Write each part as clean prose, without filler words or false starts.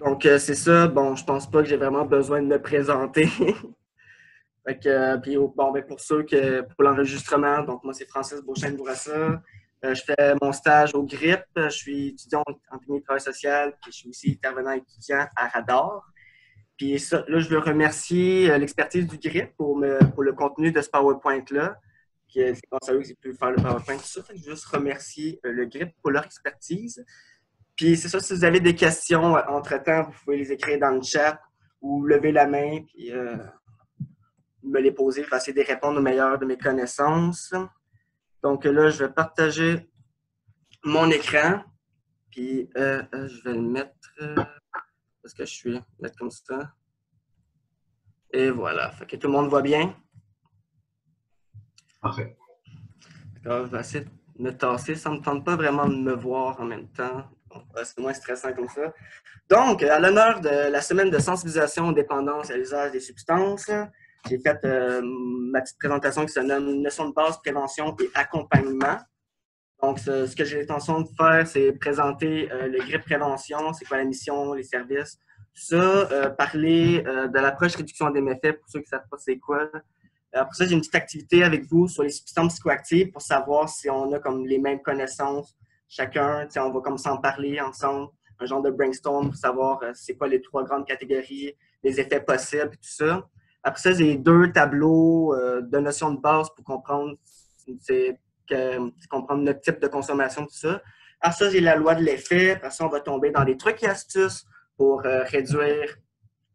Donc, c'est ça. Bon, je pense pas que j'ai vraiment besoin de me présenter. Fait que, puis, bon, ben, pour l'enregistrement, donc moi, c'est Francis Beauchesne-Bourassa. Je fais mon stage au GRIP. Je suis étudiant en technique de travail social, puis je suis aussi intervenant étudiant à Radar. Puis ça, là, je veux remercier l'expertise du GRIP pour le contenu de ce PowerPoint-là. C'est grâce à eux que j'ai pu faire le PowerPoint. Tout ça, fait que je veux juste remercier le GRIP pour leur expertise. Puis c'est ça, si vous avez des questions entre-temps, vous pouvez les écrire dans le chat ou lever la main puis me les poser. Je vais essayer de répondre au meilleur de mes connaissances. Donc là, je vais partager mon écran. Puis je vais le mettre parce que je suis mettre comme ça. Et voilà. Fait que tout le monde voit bien. Parfait. Alors, je vais essayer de me tasser. Ça ne me tente pas vraiment de me voir en même temps. C'est moins stressant comme ça. Donc, à l'honneur de la semaine de sensibilisation aux dépendances et à l'usage des substances, j'ai fait ma petite présentation qui se nomme Notion de base, prévention et accompagnement. Donc, ce que j'ai l'intention de faire, c'est présenter le GRIP prévention, c'est quoi la mission, les services, tout ça, parler de l'approche réduction des méfaits pour ceux qui ne savent pas c'est quoi. Après ça, j'ai une petite activité avec vous sur les substances psychoactives pour savoir si on a comme les mêmes connaissances chacun. On va comme s'en parler ensemble, un genre de brainstorm pour savoir c'est quoi les trois grandes catégories, les effets possibles et tout ça. Après ça, j'ai deux tableaux de notions de base pour comprendre notre type de consommation, tout ça. Après ça, j'ai la loi de l'effet. Après ça, on va tomber dans des trucs et astuces pour réduire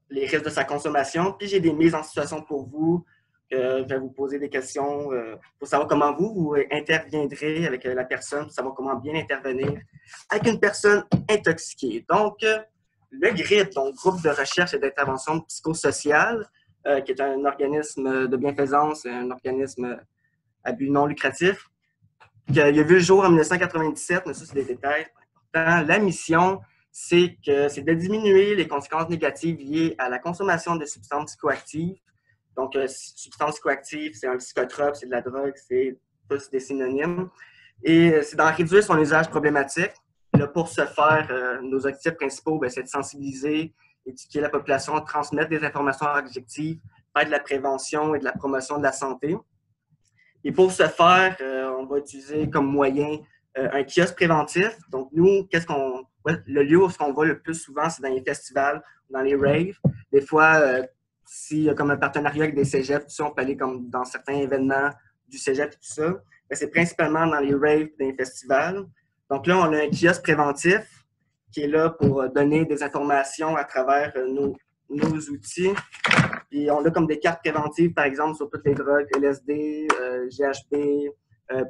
les risques de sa consommation. Puis j'ai des mises en situation pour vous. Je vais vous poser des questions pour savoir comment vous interviendrez avec la personne, pour savoir comment bien intervenir avec une personne intoxiquée. Donc, le GRIP, donc Groupe de recherche et d'intervention psychosociale, qui est un organisme de bienfaisance, un organisme à but non lucratif, qui a vu le jour en 1997, mais ça, c'est des détails importants. La mission, c'est de diminuer les conséquences négatives liées à la consommation de substances psychoactives. Donc, substances psychoactives, c'est un psychotrope, c'est de la drogue, c'est tous des synonymes. Et c'est d'en réduire son usage problématique. Là, pour ce faire, nos objectifs principaux, c'est de sensibiliser, éduquer la population, transmettre des informations objectives, faire de la prévention et de la promotion de la santé. Et pour ce faire, on va utiliser comme moyen un kiosque préventif. Donc, nous, le lieu où on va le plus souvent, c'est dans les festivals, dans les raves. Des fois, s'il y a comme un partenariat avec des cégeps, tout ça, on peut aller comme dans certains événements du cégep et tout ça. C'est principalement dans les raves et dans les festivals. Donc là, on a un kiosque préventif qui est là pour donner des informations à travers nos outils. Puis on a comme des cartes préventives, par exemple, sur toutes les drogues, LSD, GHB,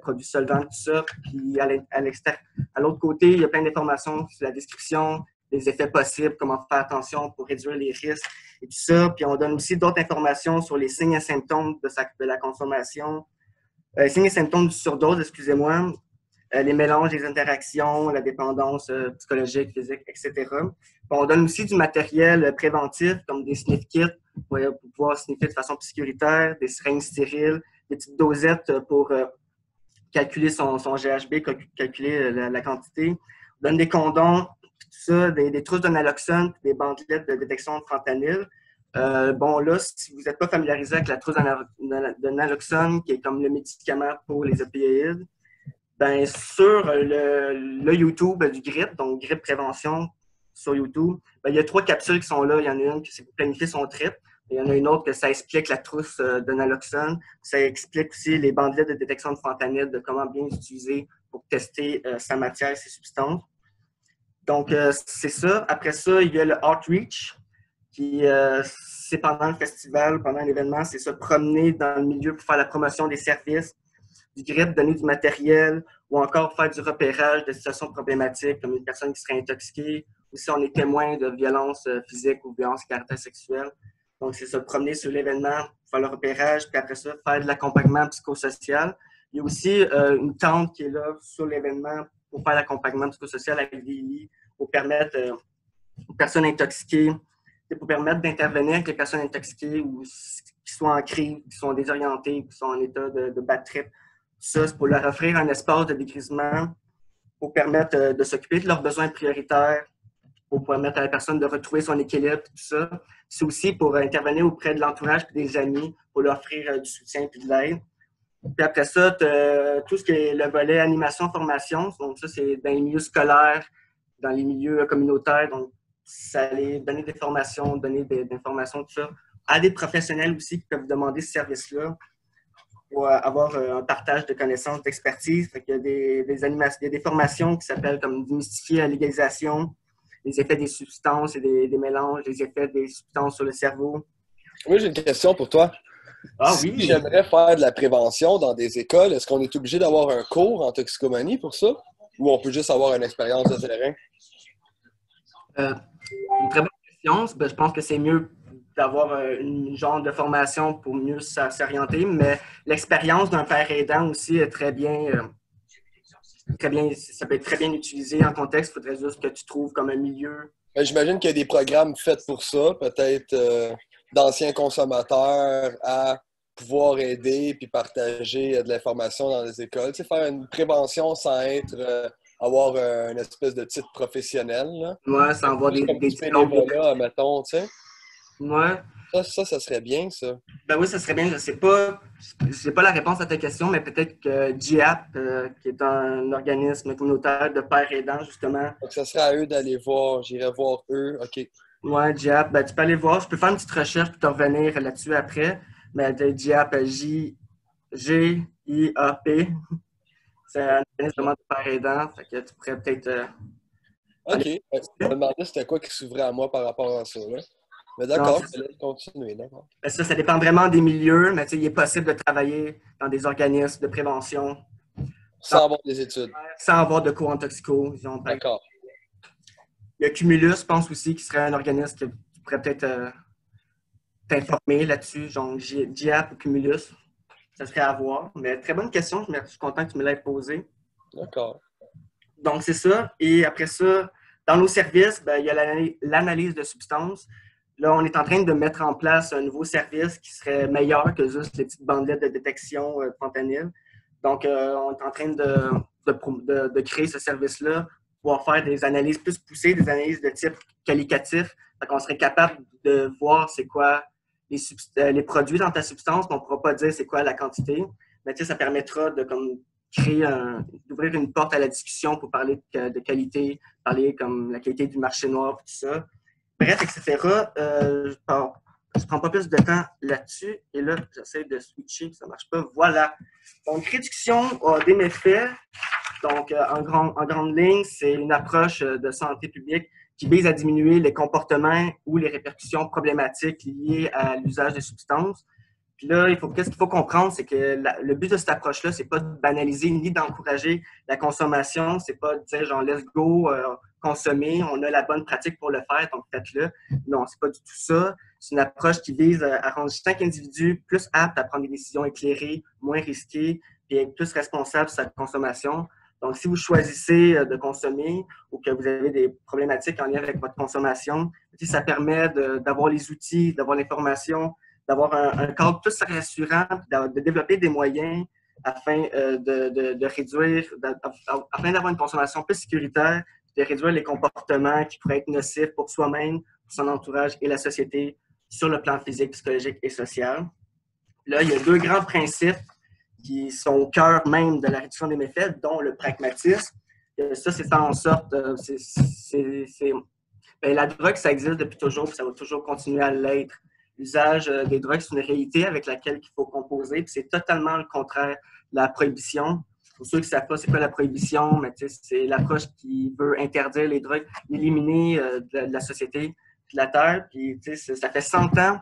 produits solvants, tout ça. Puis à l'autre côté, il y a plein d'informations sur la description, les effets possibles, comment faire attention pour réduire les risques et tout ça. Puis on donne aussi d'autres informations sur les signes et symptômes de la consommation. Signes et symptômes du surdose, excusez-moi. Les mélanges, les interactions, la dépendance psychologique, physique, etc. On donne aussi du matériel préventif, comme des sniff kits pour pouvoir sniffer de façon plus sécuritaire, des seringues stériles, des petites dosettes pour calculer son GHB, calculer la quantité. On donne des condoms, tout ça, des trousses de naloxone, des bandelettes de détection de fentanyl. Bon, là, si vous n'êtes pas familiarisé avec la trousse de naloxone, qui est comme le médicament pour les opioïdes, ben, sur le YouTube du GRIP, donc GRIP Prévention sur YouTube, ben, il y a 3 capsules qui sont là. Il y en a une qui c'est pour planifier son trip. Il y en a une autre que ça explique la trousse de naloxone. Ça explique aussi les bandelettes de détection de fentanyl, de comment bien utiliser pour tester sa matière, ses substances. Donc, c'est ça. Après ça, il y a le Outreach, qui c'est pendant le festival, pendant l'événement, c'est se promener dans le milieu pour faire la promotion des services, du GRIP, donner du matériel ou encore faire du repérage de situations problématiques comme une personne qui serait intoxiquée ou si on est témoin de violences physiques ou violences caractère sexuel. Donc, c'est se promener sur l'événement, faire le repérage, puis après ça, faire de l'accompagnement psychosocial. Il y a aussi une tente qui est là sur l'événement pour faire l'accompagnement psychosocial avec des lits pour permettre aux personnes intoxiquées, pour permettre d'intervenir avec les personnes intoxiquées ou qui sont en crise, qui sont désorientées, qui sont en état de bad trip. Ça, c'est pour leur offrir un espace de dégrisement pour permettre de s'occuper de leurs besoins prioritaires, pour permettre à la personne de retrouver son équilibre, tout ça. C'est aussi pour intervenir auprès de l'entourage et des amis, pour leur offrir du soutien et de l'aide. Puis après ça, tout ce qui est le volet animation, formation. Donc ça, c'est dans les milieux scolaires, dans les milieux communautaires. Donc, ça allait donner des formations, donner des informations, tout ça, à des professionnels aussi qui peuvent demander ce service-là pour avoir un partage de connaissances, d'expertise. Fait qu'il y a il y a des formations qui s'appellent comme démystifier la légalisation, les effets des substances et des mélanges, les effets des substances sur le cerveau. Oui, j'ai une question pour toi. Ah Si oui! j'aimerais faire de la prévention dans des écoles, est-ce qu'on est obligé d'avoir un cours en toxicomanie pour ça? Ou on peut juste avoir une expérience de terrain? Une très bonne question. Ben, je pense que c'est mieux d'avoir une genre de formation pour mieux s'orienter, mais l'expérience d'un père aidant aussi est très bien, ça peut être très bien utilisé en contexte. Il faudrait juste que tu trouves comme un milieu. Ben, j'imagine qu'il y a des programmes faits pour ça, peut-être d'anciens consommateurs à pouvoir aider puis partager de l'information dans les écoles. Tu sais, faire une prévention sans être avoir une espèce de titre professionnel. Là. Moi, sans avoir Juste comme des du diplômes. bénévolat, mettons, tu sais. Moi, Ça serait bien, ça. ben oui, ça serait bien. Je sais pas la réponse à ta question, mais peut-être que GIAP, qui est un organisme communautaire de pères aidants, justement. Donc, ça serait à eux d'aller voir. J'irai voir eux. OK. Ouais, GIAP, ben, tu peux aller voir. Je peux faire une petite recherche pour te revenir là-dessus après. Mais de GIAP, G-I-A-P, c'est un organisme vraiment de pères aidants. Fait que tu pourrais peut-être OK. aller. Je me demandais c'était quoi qui s'ouvrait à moi par rapport à ça. Là. Mais Non, d'accord, je vais continuer. D'accord. ben, ça dépend vraiment des milieux, mais tu sais, il est possible de travailler dans des organismes de prévention Sans avoir des études. sans avoir de cours en toxico. Disons, D'accord. il y a Cumulus, je pense aussi, qui serait un organisme qui pourrait peut-être t'informer là-dessus, genre GIAP ou Cumulus. Ça serait à voir. Mais très bonne question. Je suis content que tu me l'aies posée. D'accord. Donc, c'est ça. Et après ça, dans nos services, ben, il y a l'analyse de substances. Là, on est en train de mettre en place un nouveau service qui serait meilleur que juste les petites bandelettes de détection de fentanyl. Donc, on est en train de créer ce service-là pour pouvoir faire des analyses plus poussées, des analyses de type qualitatif. Donc, on serait capable de voir c'est quoi les produits dans ta substance, mais on ne pourra pas dire c'est quoi la quantité. Mais tu sais, ça permettra de d'ouvrir une porte à la discussion pour parler de qualité, parler comme la qualité du marché noir, tout ça. Bref, etc. Je ne prends pas plus de temps là-dessus. Et là, j'essaie de switcher, ça ne marche pas. Voilà. Donc, réduction des méfaits. Donc, en grande ligne, c'est une approche de santé publique qui vise à diminuer les comportements ou les répercussions problématiques liées à l'usage de substances. Puis là, qu'est-ce qu'il faut comprendre, c'est que le but de cette approche-là, c'est pas de banaliser ni d'encourager la consommation. C'est pas de dire genre let's go, consommer, on a la bonne pratique pour le faire, donc faites-le. Non, c'est pas du tout ça. C'est une approche qui vise à rendre chaque individu plus apte à prendre des décisions éclairées, moins risquées, puis être plus responsable de sa consommation. Donc, si vous choisissez de consommer ou que vous avez des problématiques en lien avec votre consommation, ça permet d'avoir les outils, d'avoir l'information, d'avoir un cadre plus rassurant, de développer des moyens afin de réduire, afin d'avoir une consommation plus sécuritaire, de réduire les comportements qui pourraient être nocifs pour soi-même, pour son entourage et la société sur le plan physique, psychologique et social. Là, il y a deux grands principes qui sont au cœur même de la réduction des méfaits, dont le pragmatisme. Ça, c'est faire en sorte, la drogue, ça existe depuis toujours, puis ça va toujours continuer à l'être. L'usage des drogues, c'est une réalité avec laquelle il faut composer, puis c'est totalement le contraire de la prohibition. Pour ceux qui ne savent pas c'est quoi la prohibition, mais c'est l'approche qui veut interdire les drogues, l'éliminer de la société, de la terre. Puis ça fait 100 ans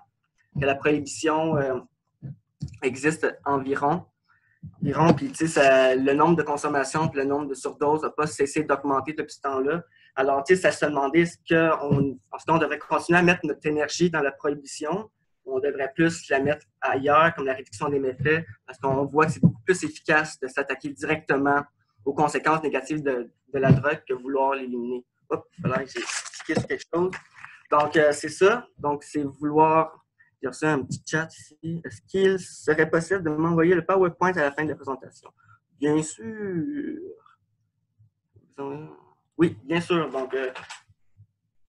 que la prohibition existe environ. Puis le nombre de consommations et le nombre de surdoses n'a pas cessé d'augmenter depuis ce temps-là. Alors, ça se demandait est-ce qu'on devrait continuer à mettre notre énergie dans la prohibition ou on devrait plus la mettre ailleurs, comme la réduction des méfaits, parce qu'on voit que c'est beaucoup plus efficace de s'attaquer directement aux conséquences négatives de la drogue que vouloir l'éliminer. Hop, voilà, j'ai cliqué sur quelque chose. Donc, c'est ça. Donc, c'est vouloir... J'ai reçu un petit chat ici. Est-ce qu'il serait possible de m'envoyer le PowerPoint à la fin de la présentation? Bien sûr. Oui, bien sûr. Donc,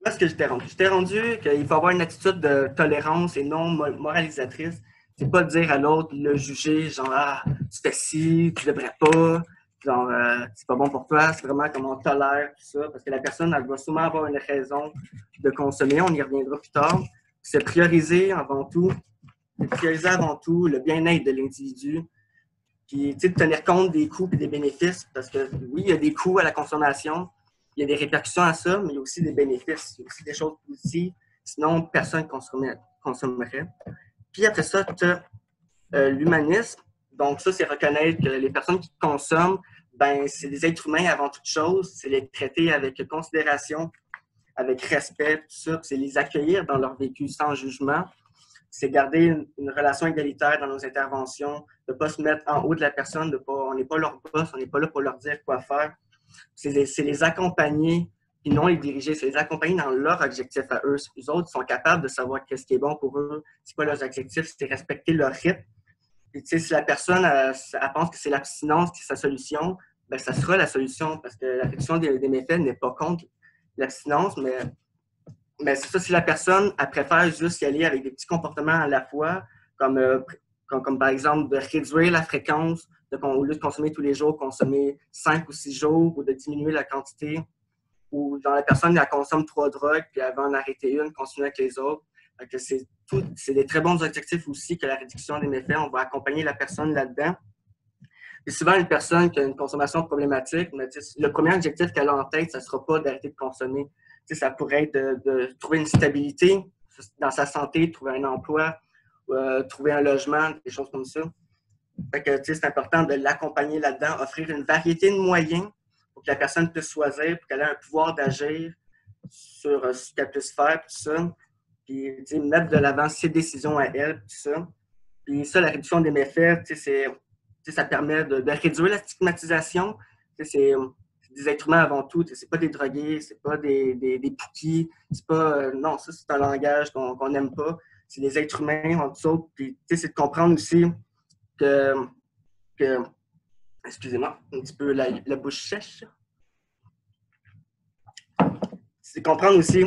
Où est-ce que j'étais rendu? J'étais rendu qu'il faut avoir une attitude de tolérance et non moralisatrice. C'est pas de dire à l'autre, le juger, genre, ah, tu fais ci, tu devrais pas, genre, c'est pas bon pour toi. C'est vraiment comme on tolère tout ça, parce que la personne, elle va souvent avoir une raison de consommer. On y reviendra plus tard. C'est prioriser avant tout, c'est prioriser avant tout le bien-être de l'individu. Puis, tu sais, de tenir compte des coûts et des bénéfices, parce que oui, il y a des coûts à la consommation, il y a des répercussions à ça, mais il y a aussi des bénéfices, il y a aussi des choses positives. Sinon, personne ne consommerait. Puis après ça, tu as l'humanisme. Donc, ça, c'est reconnaître que les personnes qui consomment, ben, c'est des êtres humains avant toute chose. C'est les traiter avec considération, avec respect, tout ça. C'est les accueillir dans leur vécu sans jugement. C'est garder une relation égalitaire dans nos interventions, de ne pas se mettre en haut de la personne, on n'est pas leur boss, on n'est pas là pour leur dire quoi faire. C'est les accompagner, puis non les diriger, c'est les accompagner dans leur objectif à eux. Les autres sont capables de savoir qu'est-ce qui est bon pour eux, c'est quoi leurs objectifs, c'est respecter leur rythme. Puis, tu sais, si la personne elle pense que c'est l'abstinence qui est sa solution, ben, ça sera la solution, parce que la réduction des méfaits n'est pas contre l'abstinence, mais c'est ça, si la personne elle préfère juste y aller avec des petits comportements à la fois, comme par exemple de réduire la fréquence, au lieu de consommer tous les jours, consommer 5 ou 6 jours, ou de diminuer la quantité, ou dans la personne, elle consomme 3 drogues, puis elle va en arrêter une, continuer avec les autres. C'est des très bons objectifs aussi que la réduction des méfaits. On va accompagner la personne là-dedans. Et souvent, une personne qui a une consommation problématique, mais le premier objectif qu'elle a en tête, ça ne sera pas d'arrêter de consommer. Ça pourrait être de trouver une stabilité dans sa santé, trouver un emploi, trouver un logement, des choses comme ça. Fait que, c'est important de l'accompagner là-dedans, offrir une variété de moyens pour que la personne puisse choisir, pour qu'elle ait un pouvoir d'agir sur ce qu'elle puisse faire, tout ça. Puis, mettre de l'avant ses décisions à elle, tout ça. Puis ça, la réduction des méfaits, ça permet de réduire la stigmatisation. C'est des êtres humains avant tout. C'est pas des drogués, c'est pas des pouquis. C'est pas... non, ça, c'est un langage qu'on n'aime pas. C'est des êtres humains en dessous. Puis, c'est de comprendre aussi que excusez-moi, un petit peu la bouche sèche. C'est de comprendre aussi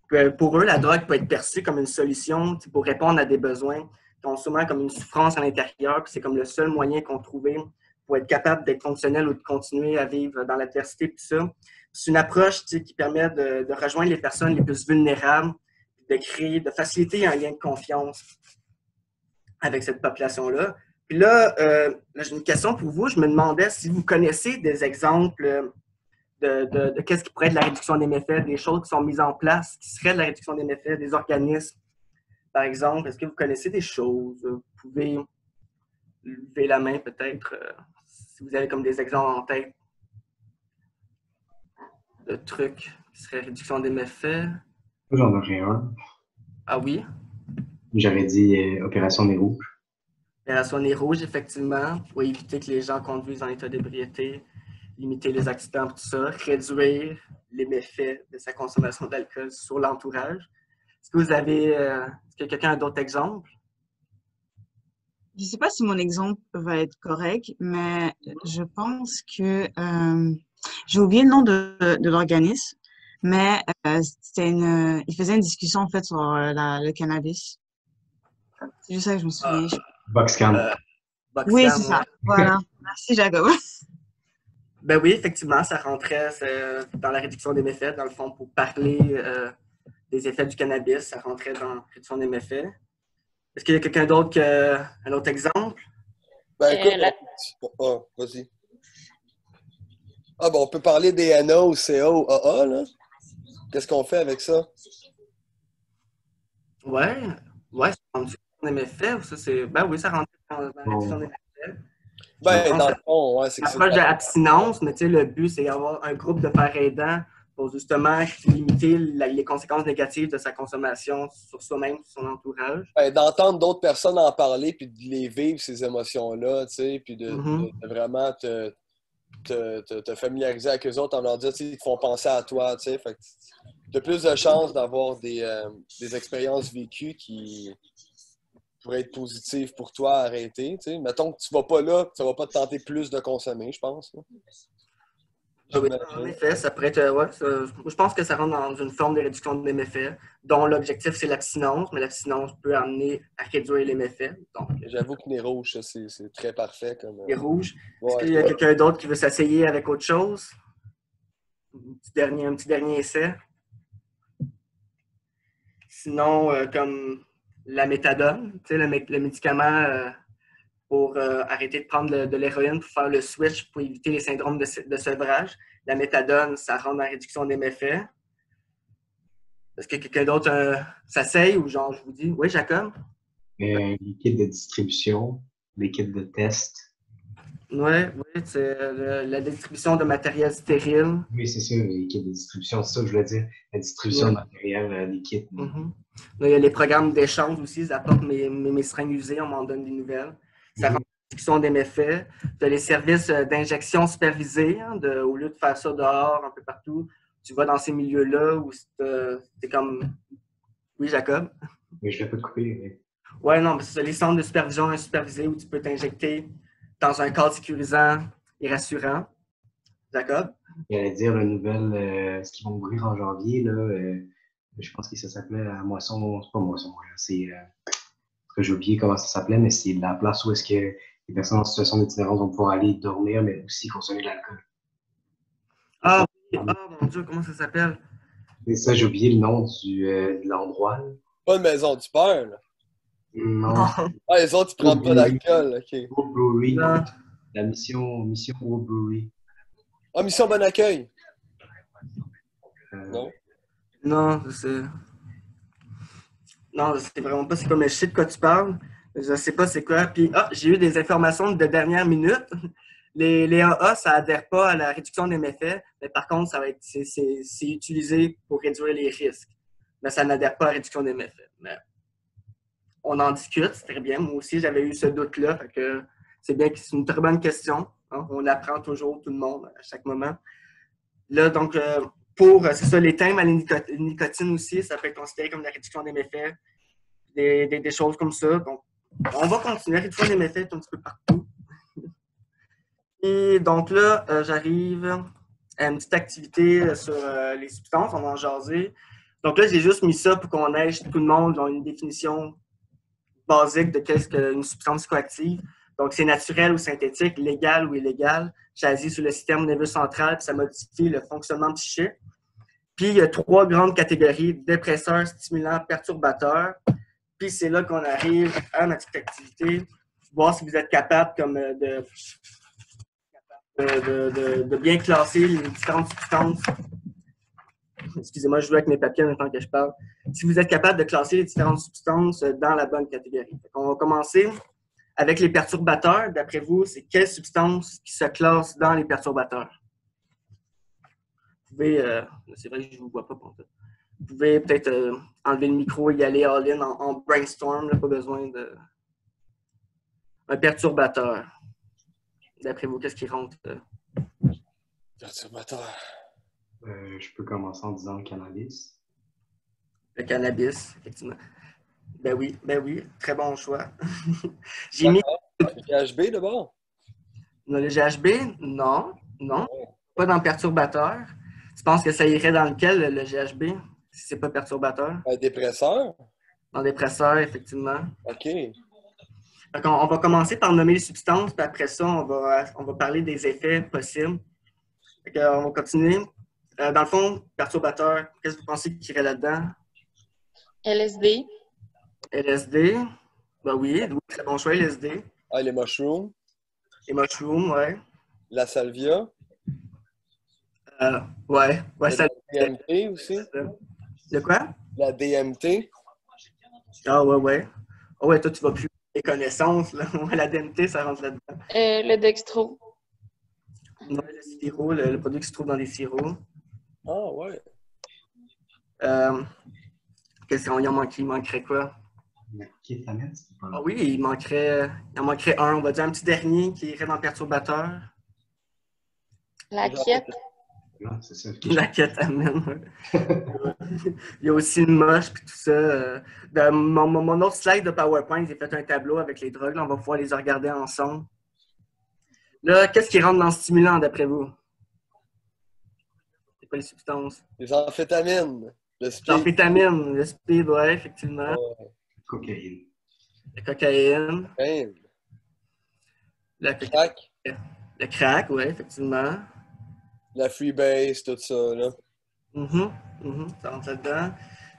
que pour eux, la drogue peut être perçue comme une solution pour répondre à des besoins, souvent comme une souffrance à l'intérieur, puis c'est comme le seul moyen qu'on trouvait pour être capable d'être fonctionnel ou de continuer à vivre dans l'adversité, tout ça. C'est une approche qui permet de rejoindre les personnes les plus vulnérables, de faciliter un lien de confiance avec cette population-là. Puis là, j'ai une question pour vous. Je me demandais si vous connaissez des exemples de qu'est-ce qui pourrait être la réduction des méfaits, des choses qui sont mises en place, qui seraient de la réduction des méfaits, des organismes. Par exemple, est-ce que vous connaissez des choses? Vous pouvez lever la main peut-être si vous avez comme des exemples en tête de trucs qui seraient réduction des méfaits. J'en aurais un. Ah oui? J'aurais dit Opération Nez Rouge. Opération Nez Rouge, effectivement, pour éviter que les gens conduisent en état d'ébriété, limiter les accidents, tout ça, réduire les méfaits de sa consommation d'alcool sur l'entourage. Est-ce que vous avez, est-ce que quelqu'un a d'autres exemples? Je ne sais pas si mon exemple va être correct, mais je pense que j'ai oublié le nom de l'organisme, mais il faisait une discussion en fait sur le cannabis. C'est juste ça que je me souviens. Boxcam. Oui, c'est ça. Voilà. Merci, Jacob. Ben oui, effectivement, ça rentrait dans la réduction des méfaits, dans le fond, pour parler des effets du cannabis, ça rentrait dans la réduction des méfaits. Est-ce qu'il y a quelqu'un d'autre qui a un autre exemple? Ben écoute, vas-y. Ah ben on peut parler des NA ou CA ou AA, là. Qu'est-ce qu'on fait avec ça? Ouais, ça rentre dans les méfaits. Ben oui, ça rentre dans la réduction des méfaits. Ben, dans le fond, ouais, c'est que c'est... L'approche de l'abstinence, mais le but, c'est d'avoir un groupe de pères aidants pour justement limiter les conséquences négatives de sa consommation sur soi-même, sur son entourage. Ben, d'entendre d'autres personnes en parler, puis de les vivre, ces émotions-là, tu sais, puis de vraiment te familiariser avec eux autres en leur disant, tu sais, ils te font penser à toi, tu sais. Fait que tu as plus de chances d'avoir des expériences vécues qui pourraient être positives pour toi à arrêter, tu sais. Mettons que tu vas pas là, ça va pas te tenter plus de consommer, je pense. Là. Ah oui, en j'imagine. effet, ça pourrait être. Ouais, je pense que ça rentre dans une forme de réduction de méfaits, dont l'objectif c'est l'abstinence, mais l'abstinence peut amener à réduire les méfaits. Donc, J'avoue que Nez Rouge, ça, c'est très parfait comme. les rouges. Est-ce Ouais. qu'il y a quelqu'un d'autre qui veut s'essayer avec autre chose? Un petit dernier essai. Sinon, comme la méthadone, tu sais, le médicament pour arrêter de prendre de l'héroïne pour faire le switch pour éviter les syndromes de sevrage. La méthadone, ça rend la réduction des méfaits. Est-ce que quelqu'un d'autre s'essaye ou genre je vous dis? Oui, Jacob? Les kits de distribution, les kits de test. Oui, c'est la distribution de matériel stérile. Oui, c'est ça, les kits de distribution, c'est ça que je voulais dire. La distribution Ouais. de matériel, des kits. Mhm. Là, il y a les programmes d'échange aussi. Ils apportent mes seringues usées, on m'en donne des nouvelles. Ça rend la réduction des méfaits. Tu as les services d'injection supervisés. Hein, au lieu de faire ça dehors, un peu partout, tu vas dans ces milieux-là où c'est comme... Oui, Jacob? Mais je ne vais pas te couper. Mais... Oui, non, mais c'est ça, les centres de supervision insupervisés où tu peux t'injecter dans un cadre sécurisant et rassurant. Jacob? J'allais dire la nouvelle, ce qu'ils vont ouvrir en janvier, là, je pense que ça s'appelait la Moisson, c'est pas Moisson, c'est, j'ai oublié comment ça s'appelait, mais c'est la place où est-ce que les personnes en situation d'itinérance vont pouvoir aller dormir, mais aussi consommer de l'alcool. Ah oui, mon Dieu, comment ça s'appelle? Et ça, j'ai oublié le nom de l'endroit. Là. Pas une maison du père, là. Non, Ah, les autres, ils prennent pas d'alcool, ok. Old Brewery. Non. La mission Old Brewery. Ah, Mission Bon Accueil. Non. Non, c'est... Non, je sais vraiment pas c'est quoi, mais je sais de quoi tu parles. Je sais pas c'est quoi. Puis, j'ai eu des informations de dernière minute. Les AA, ça adhère pas à la réduction des méfaits, mais par contre, c'est utilisé pour réduire les risques. Mais ça n'adhère pas à la réduction des méfaits. Mais on en discute, c'est très bien. Moi aussi, j'avais eu ce doute-là. Fait que c'est bien que c'est une très bonne question. Hein? On apprend toujours, tout le monde, à chaque moment. Là, donc, c'est ça, les thèmes à la nicotine aussi, ça peut être considéré comme la réduction des méfaits, des choses comme ça. Donc, on va continuer à réduire les méfaits un petit peu partout. Et donc là, j'arrive à une petite activité sur les substances, on va en jaser. Donc là, j'ai juste mis ça pour qu'on ait tout le monde dans une définition basique de qu'est-ce qu'une substance psychoactive. Donc, c'est naturel ou synthétique, légal ou illégal. J'ai agi sur le système nerveux central, puis ça modifie le fonctionnement psychique. Puis, il y a 3 grandes catégories, dépresseurs, stimulants, perturbateurs. Puis, c'est là qu'on arrive à ma petite activité, voir si vous êtes capable comme de bien classer les différentes substances. Excusez-moi, je joue avec mes papiers en même temps que je parle. Si vous êtes capable de classer les différentes substances dans la bonne catégorie. On va commencer avec les perturbateurs. D'après vous, c'est quelle substance qui se classe dans les perturbateurs? Vous pouvez, c'est vrai que je ne vous vois pas pour ça. Vous pouvez peut-être enlever le micro et y aller all-in en brainstorm, là, pas besoin de... Un perturbateur. D'après vous, qu'est-ce qui rentre? Perturbateur. Je peux commencer en disant le cannabis. Le cannabis, effectivement. Ben oui, très bon choix. J'ai mis Le GHB d'abord? le GHB, non, pas dans le perturbateur. Tu penses que ça irait dans lequel, le GHB, si c'est pas perturbateur? Un dépresseur? Dans le dépresseur, effectivement. OK. On va commencer par nommer les substances, puis après ça, on va parler des effets possibles. On va continuer. Dans le fond, perturbateur, qu'est-ce que vous pensez qu'il irait là-dedans? LSD. LSD? Ben oui, très bon choix, LSD. Ah, les mushrooms? Les mushrooms, ouais. La salvia? Ouais, ça... La DMT aussi? De quoi? La DMT? Ah ouais. Ah ouais, toi, tu vas plus les connaissances, là. La DMT, ça rentre là-dedans. Le dextro. Ouais, le sirop, le produit qui se trouve dans les sirops. Ah ouais. Qu'est-ce qu'il manquerait quoi? La kétamine, c'est pas Ah oui, il en manquerait un. On va dire un petit dernier qui irait dans le perturbateur. La quiète. là, c'est ça. La kétamine. Il y a aussi le moche et tout ça. Dans mon autre slide de PowerPoint, j'ai fait un tableau avec les drogues. Là, on va pouvoir les regarder ensemble. Là, qu'est-ce qui rentre dans le stimulant, d'après vous? pas les substances. Les amphétamines. Le speed. L'amphétamine, le speed, ouais, effectivement. Ouais. Cocaïne. La cocaïne, Hein, la- crack, le crack, ouais, effectivement. la freebase, tout ça, là. Ça rentre là-dedans.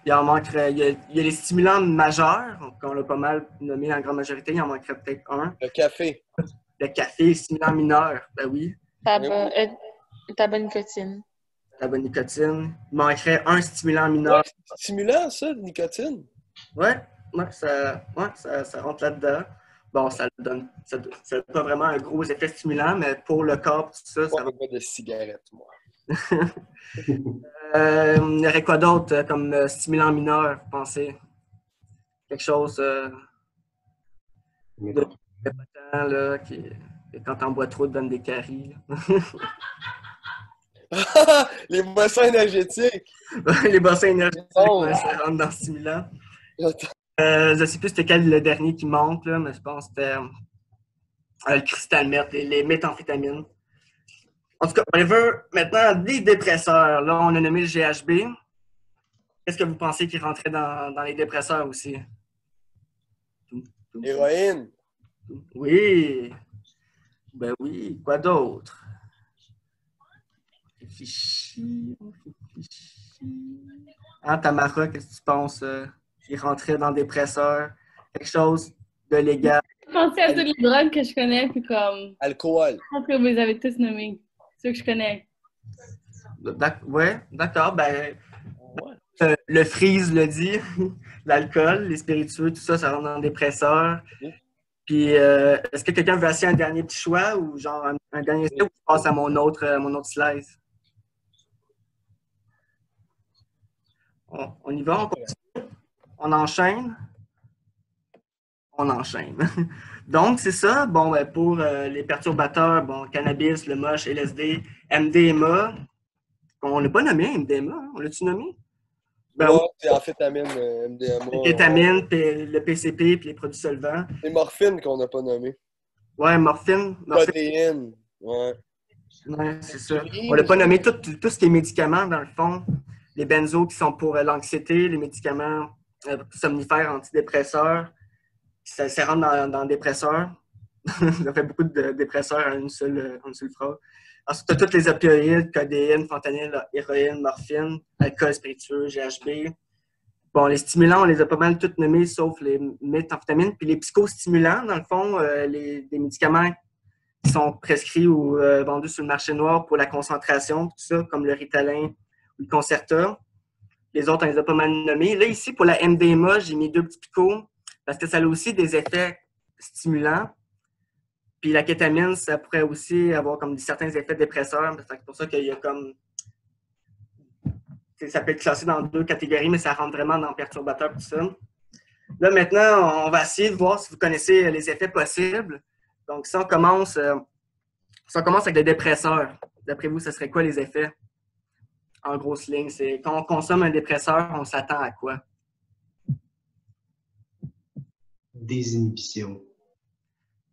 Il en manquerait, il y a les stimulants majeurs, qu'on l'a pas mal nommé en grande majorité, il en manquerait peut-être un. Le café. Le café, stimulant mineur, ben oui. Tabac, tabac nicotine. La bonne nicotine. Il manquerait un stimulant Ouais, mineur. c'est stimulant, ça, de nicotine. Ouais, ça rentre là-dedans. Bon, ça donne pas vraiment un gros effet stimulant, mais pour le corps, tout ça, ça Moi, va. je bois de cigarettes, moi. Il y aurait quoi d'autre comme stimulant mineur, vous pensez? Quelque chose Mais de potent, là, qui, quand t'en bois trop, te donne des caries. Les boissons énergétiques. Les bassins énergétiques, Oh. ouais, ça rentre dans le stimulant. Attends. Je sais plus c'était quel le dernier qui manque, là, mais je pense que c'était le cristal meth, les méthamphétamines. En tout cas, whatever. Maintenant, les dépresseurs. Là, on a nommé le GHB. Qu'est-ce que vous pensez qui rentrait dans les dépresseurs aussi? Héroïne. Oui. Ben oui. Quoi d'autre? Réfléchis. Hein, Tamara, qu'est-ce que tu penses qui rentrait dans le dépresseur? Quelque chose de légal? Je pensais à toutes les drogues que je connais, puis comme, Alcool. je pense que vous les avez tous nommés. Ceux que je connais. Ouais, d'accord. Ben, Ouais. le freeze le dit. L'alcool, les spiritueux, tout ça, ça rentre dans le dépresseur. Oui. Puis, est-ce que quelqu'un veut essayer un dernier petit choix ou genre un dernier choix ou je passe à mon autre slice? On y va, on continue, on enchaîne. On enchaîne. Donc, c'est ça. Bon, ben, pour les perturbateurs, bon, cannabis, le moche, LSD, MDMA. On l'a pas nommé, MDMA. Hein? On l'a-tu nommé? Ben oui, Ouais, c'est amphétamine, MDMA. la kétamine, puis le PCP, puis les produits solvants. C'est morphine qu'on n'a pas nommé. Ouais, morphine. Codéine. Ouais. Ouais, c'est ça. On l'a pas nommé tout ce qui est médicaments, dans le fond. Les benzos qui sont pour l'anxiété, les médicaments somnifères, antidépresseurs. Ça rentre dans le dépresseur. Ça fait beaucoup de dépresseurs en une seule phrase. Ensuite, tu as toutes les opioïdes, codéine, fentanyl, héroïne, morphine, alcool spiritueux, GHB. Bon, les stimulants, on les a pas mal tous nommés, sauf les méthamphétamines. Puis les psychostimulants, dans le fond, des médicaments qui sont prescrits ou vendus sur le marché noir pour la concentration, tout ça, comme le Ritalin ou le Concerta. Les autres, on les a pas mal nommés. Là, ici, pour la MDMA, j'ai mis 2 petits picots parce que ça a aussi des effets stimulants. Puis la kétamine, ça pourrait aussi avoir comme certains effets dépresseurs. C'est pour ça qu'il y a comme... Ça peut être classé dans 2 catégories, mais ça rentre vraiment dans le perturbateur, tout ça. Là, maintenant, on va essayer de voir si vous connaissez les effets possibles. Donc, si on commence avec les dépresseurs, d'après vous, ce serait quoi les effets? En grosse ligne, c'est quand on consomme un dépresseur, on s'attend à quoi? désinhibition.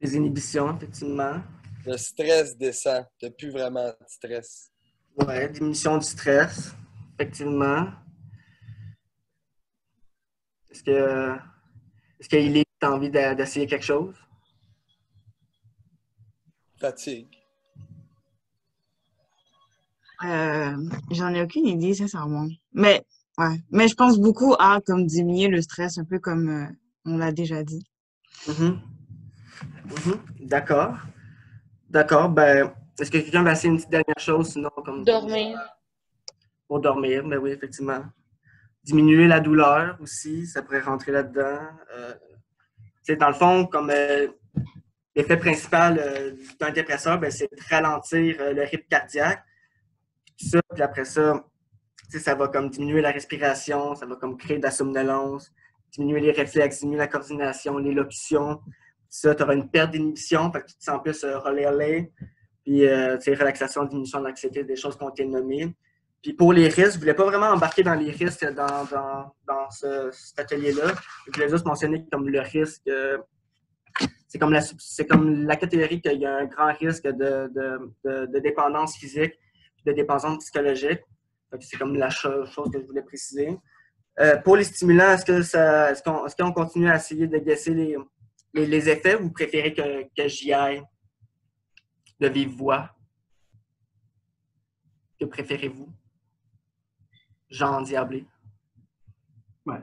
Des inhibitions, effectivement. Le stress descend. Tu n'as plus vraiment de stress. Ouais, diminution du stress, effectivement. Est-ce qu'il est envie d'essayer quelque chose? Fatigue. J'en ai aucune idée, sincèrement. Mais, ouais. Mais je pense beaucoup à comme diminuer le stress, un peu comme on l'a déjà dit. D'accord. D'accord. Ben, est-ce que quelqu'un va essayer une petite dernière chose, sinon comme Dormir. pour dormir? Ben oui, effectivement. Diminuer la douleur aussi, ça pourrait rentrer là-dedans. Dans le fond, comme l'effet principal d'un dépresseur, ben, c'est de ralentir le rythme cardiaque. Puis après ça, ça va comme diminuer la respiration, ça va comme créer de la somnolence, diminuer les réflexes, diminuer la coordination, l'élocution. Ça, tu auras une perte d'inhibition, fait que tu te sens plus relais, puis relaxation, diminution de l'anxiété, des choses qui ont été nommées. Puis pour les risques, je ne voulais pas vraiment embarquer dans les risques dans cet atelier-là. Je voulais juste mentionner comme le risque, c'est comme la catégorie qu'il y a un grand risque de dépendance physique, de dépendance psychologique. Fait que c'est comme la chose que je voulais préciser. Pour les stimulants, est-ce qu'on continue à essayer de guesser les effets ou vous préférez que j'y aille de vive voix? Que préférez-vous? Jean Diablé. Ouais,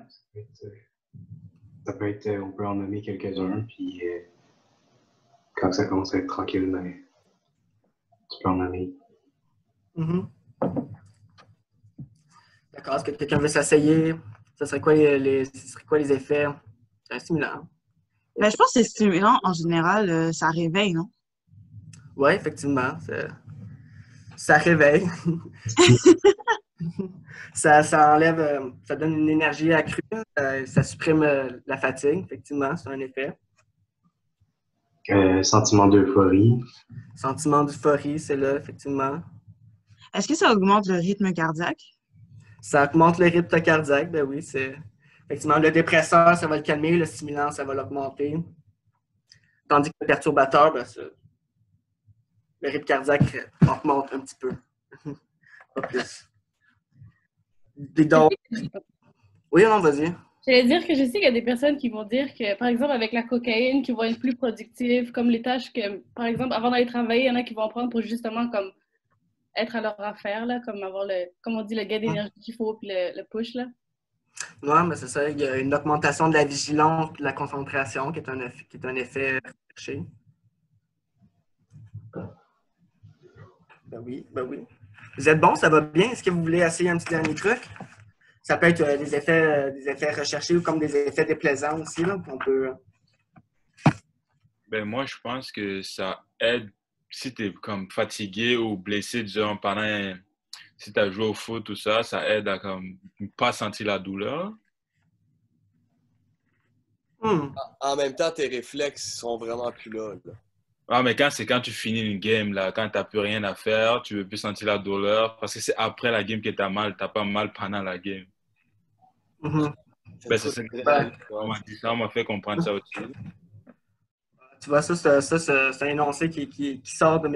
ça peut être, on peut en nommer quelques-uns, puis quand ça commence à être tranquille, ben, tu peux en nommer. Mm-hmm. D'accord. Est-ce que quelqu'un veut s'essayer? Ce serait quoi les effets? C'est un stimulant. Ben, je pense que c'est stimulant en général, ça réveille, non? Oui, effectivement. Ça réveille. ça enlève, ça donne une énergie accrue. Ça supprime la fatigue, effectivement. C'est un effet. Sentiment d'euphorie. Sentiment d'euphorie, c'est là, effectivement. Est-ce que ça augmente le rythme cardiaque? Ça augmente le rythme cardiaque, ben oui, c'est effectivement le dépresseur, ça va le calmer, le stimulant, ça va l'augmenter. Tandis que le perturbateur, ben, le rythme cardiaque augmente un petit peu. Pas plus. Oui, non, vas-y. J'allais dire que je sais qu'il y a des personnes qui vont dire que, par exemple, avec la cocaïne, qui vont être plus productives, comme les tâches que, par exemple, avant d'aller travailler, il y en a qui vont en prendre pour justement comme être à leur affaire, là, comme avoir comme on dit, le gain d'énergie qu'il faut, puis le push, là. Non, mais c'est ça, il y a une augmentation de la vigilance et de la concentration qui est un effet recherché. Ben oui, ben oui. Vous êtes bon, ça va bien. Est-ce que vous voulez essayer un petit dernier truc? Ça peut être des effets recherchés ou comme des effets déplaisants aussi, là, qu'on peut... Ben moi, je pense que ça aide si tu es comme fatigué ou blessé, disons, si tu as joué au foot, tout ça, ça aide à comme pas sentir la douleur. En même temps, tes réflexes sont vraiment plus là. Ah, mais c'est quand tu finis une game, là, quand tu n'as plus rien à faire, tu veux plus sentir la douleur, parce que c'est après la game que tu as mal, tu n'as pas mal pendant la game. Mm-hmm. Ben, c'est ça. On m'a dit ça, on m'a fait comprendre ça aussi. Tu vois, ça c'est un énoncé qui sort de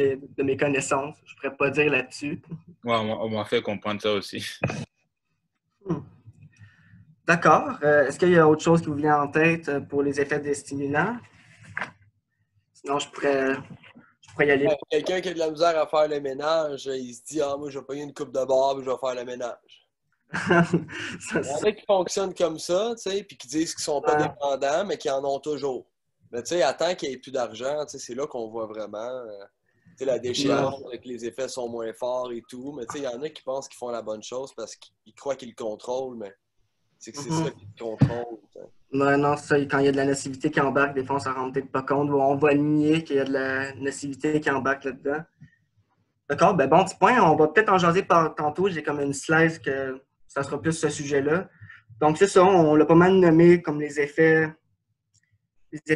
mes connaissances. Je ne pourrais pas dire là-dessus. Ouais, on m'a fait comprendre ça aussi. D'accord. Est-ce qu'il y a autre chose qui vous vient en tête pour les effets des stimulants? Sinon, je pourrais y aller. Quelqu'un qui a de la misère à faire le ménage, il se dit « Ah, moi, je vais payer une coupe de barbe et je vais faire le ménage. » Il y en a qui fonctionnent comme ça, tu sais, puis qui disent qu'ils sont pas dépendants, mais qui en ont toujours. Mais tu sais, attends qu'il n'y ait plus d'argent, tu sais, c'est là qu'on voit vraiment la déchéance, que les effets sont moins forts et tout. Mais tu sais, il y en a qui pensent qu'ils font la bonne chose parce qu'ils croient qu'ils le contrôlent, mais c'est que c'est ça qu'ils contrôlent. Non, ça, quand il y a de la nocivité qui embarque, des fois, on s'en rend peut-être pas compte. Ou on va nier qu'il y a de la nocivité qui embarque là-dedans. D'accord, ben bon petit point. On va peut-être en jaser tantôt. J'ai comme une slide que ça sera plus ce sujet-là. Donc, c'est ça, on l'a pas mal nommé comme les effets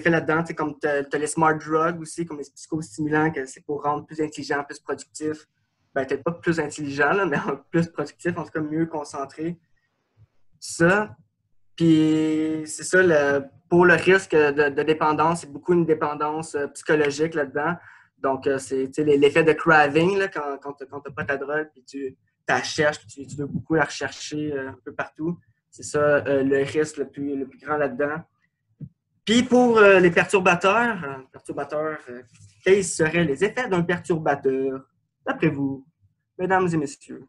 là-dedans. Tu sais, comme tu as les smart drugs aussi, comme les psychostimulants, que c'est pour rendre plus intelligent, plus productif. Ben, peut-être pas plus intelligent, là, mais plus productif, en tout cas mieux concentré. Ça. Puis c'est ça, pour le risque de dépendance, c'est beaucoup une dépendance psychologique là-dedans. Donc, c'est l'effet de craving, là, quand tu n'as pas ta drogue, puis tu la cherches, puis tu veux beaucoup la rechercher un peu partout. C'est ça le risque le plus grand là-dedans. Puis pour les perturbateurs, quels seraient les effets d'un perturbateur, d'après vous, mesdames et messieurs?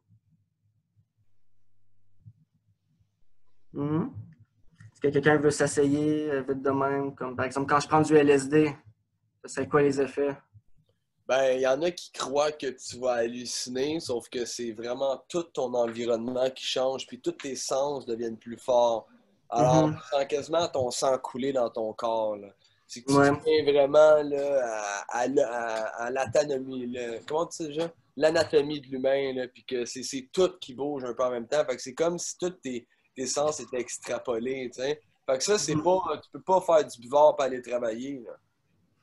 Est-ce que quelqu'un veut s'essayer vite de même? Comme par exemple, quand je prends du LSD, ça serait quoi les effets? Ben, il y en a qui croient que tu vas halluciner, sauf que c'est vraiment tout ton environnement qui change, puis tous tes sens deviennent plus forts. Alors, tu sens quasiment ton sang couler dans ton corps. C'est que tu deviens vraiment là, à l'anatomie. Comment tu sais déjà? L'anatomie de l'humain, puis que c'est tout qui bouge un peu en même temps. Fait que c'est comme si tous tes sens étaient extrapolés, tu sais. Fait que ça, c'est pas... Tu peux pas faire du buvard pour aller travailler, là.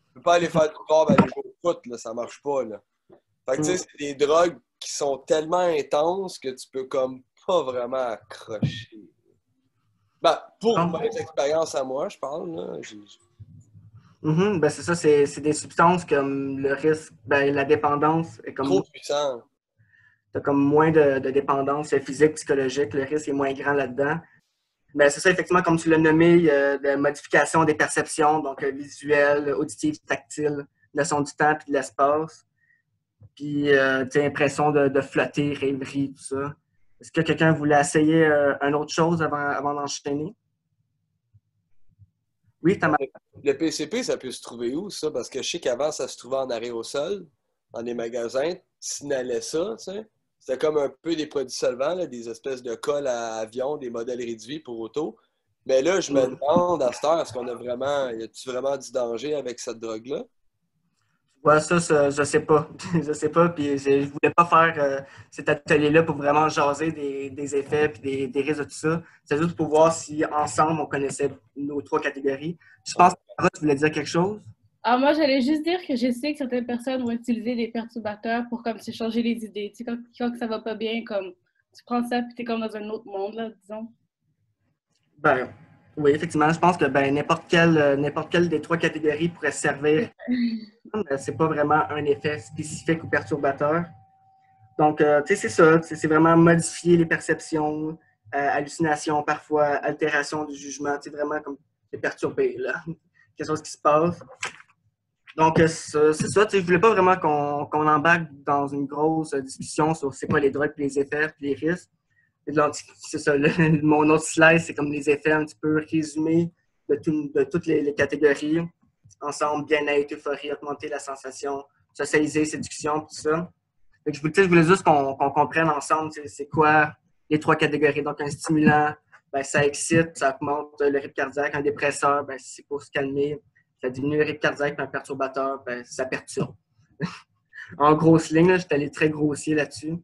Tu peux pas aller faire du buvard pour aller jouer au foot, là. Ça marche pas, là. Fait que, tu sais, c'est des drogues qui sont tellement intenses que tu peux comme pas vraiment accrocher. Ben, pour mes expériences à moi, je parle, là. Ben c'est ça, c'est des substances comme le risque, ben, la dépendance est comme... Trop puissant. as comme moins de dépendance physique, psychologique. Le risque est moins grand là-dedans. Mais c'est ça, effectivement, comme tu l'as nommé, de modification des perceptions, donc visuelles, auditives, tactiles, notion du temps et de l'espace. Puis, impression de flotter, rêverie, tout ça. Est-ce que quelqu'un voulait essayer une autre chose avant d'enchaîner? Oui, Thomas. Le PCP, ça peut se trouver où, ça? Parce que je sais qu'avant, ça se trouvait en arrêt au sol, dans des magasins. Tu signalais ça, tu sais. C'était comme un peu des produits solvants, là, des espèces de colle à avion, des modèles réduits pour auto. Mais là, je me demande, à cette heure, est-ce qu'on a vraiment... Y a-tu vraiment du danger avec cette drogue-là? Ouais, ça, je sais pas. Je sais pas, puis je voulais pas faire cet atelier-là pour vraiment jaser des effets puis des risques de tout ça. C'est juste pour voir si, ensemble, on connaissait nos 3 catégories. Je pense que Sarah, tu voulais dire quelque chose? Ah, moi, j'allais juste dire que je sais que certaines personnes vont utiliser des perturbateurs pour comme se changer les idées. Tu sais, quand ça va pas bien, comme tu prends ça puis t'es comme dans un autre monde, là, disons. Ben, oui, effectivement, je pense que n'importe quelle des 3 catégories pourrait servir. Mais c'est pas vraiment un effet spécifique ou perturbateur. Donc, tu sais, c'est ça. C'est vraiment modifier les perceptions, hallucinations parfois, altération du jugement. Tu sais, vraiment comme c'est perturbé, là. Quelque chose qui se passe. Donc, c'est ça. Tu sais, je voulais pas vraiment qu'on embarque dans une grosse discussion sur c'est quoi les drogues, les effets, les risques. C'est ça. Mon autre slide, c'est comme les effets un petit peu résumés de toutes les catégories. Ensemble, bien-être, euphorie, augmenter la sensation, socialiser, séduction, tout ça. Fait que je voulais juste qu'on comprenne ensemble c'est quoi les 3 catégories. Donc, un stimulant, ça excite, ça augmente le rythme cardiaque. Un dépresseur, c'est pour se calmer, ça diminue le rythme cardiaque. Puis un perturbateur, ça perturbe. En grosse ligne, j'étais allé très grossier là-dessus.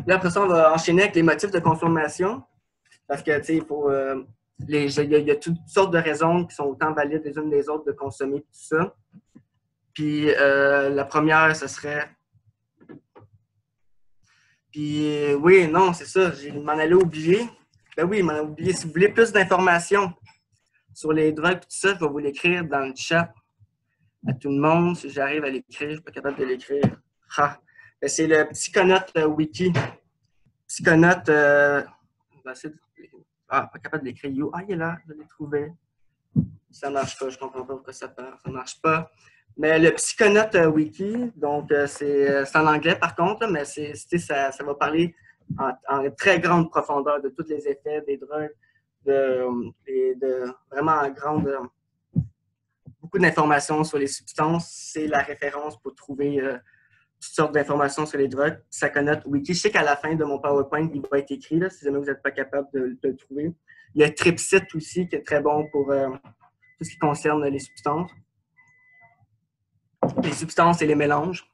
Là, après ça, on va enchaîner avec les motifs de consommation. Parce que, tu sais, il faut... il y a toutes sortes de raisons qui sont autant valides les unes des autres de consommer tout ça. Puis la première, ce serait... Puis oui, non, c'est ça, je m'en allais oublier. Ben oui, je m'en allais oublier. Si vous voulez plus d'informations sur les drogues et tout ça, je vais vous l'écrire dans le chat à tout le monde. Si j'arrive à l'écrire, je ne suis pas capable de l'écrire. Ben, c'est le Psychonautes Wiki. Psychonautes... pas capable de l'écrire. Il est là, je l'ai trouvé. Ça ne marche pas, je ne comprends pas pourquoi ça ne marche pas. Mais le Psychonautes Wiki, donc c'est en anglais par contre, mais ça va parler en très grande profondeur de tous les effets des drogues, vraiment en grande... beaucoup d'informations sur les substances. C'est la référence pour trouver toutes sortes d'informations sur les drogues. Psychonautes Wiki. Je sais qu'à la fin de mon PowerPoint, il va être écrit, là, si jamais vous n'êtes pas capable de le trouver. Il y a Tripsite aussi, qui est très bon pour tout ce qui concerne les substances. Les substances et les mélanges.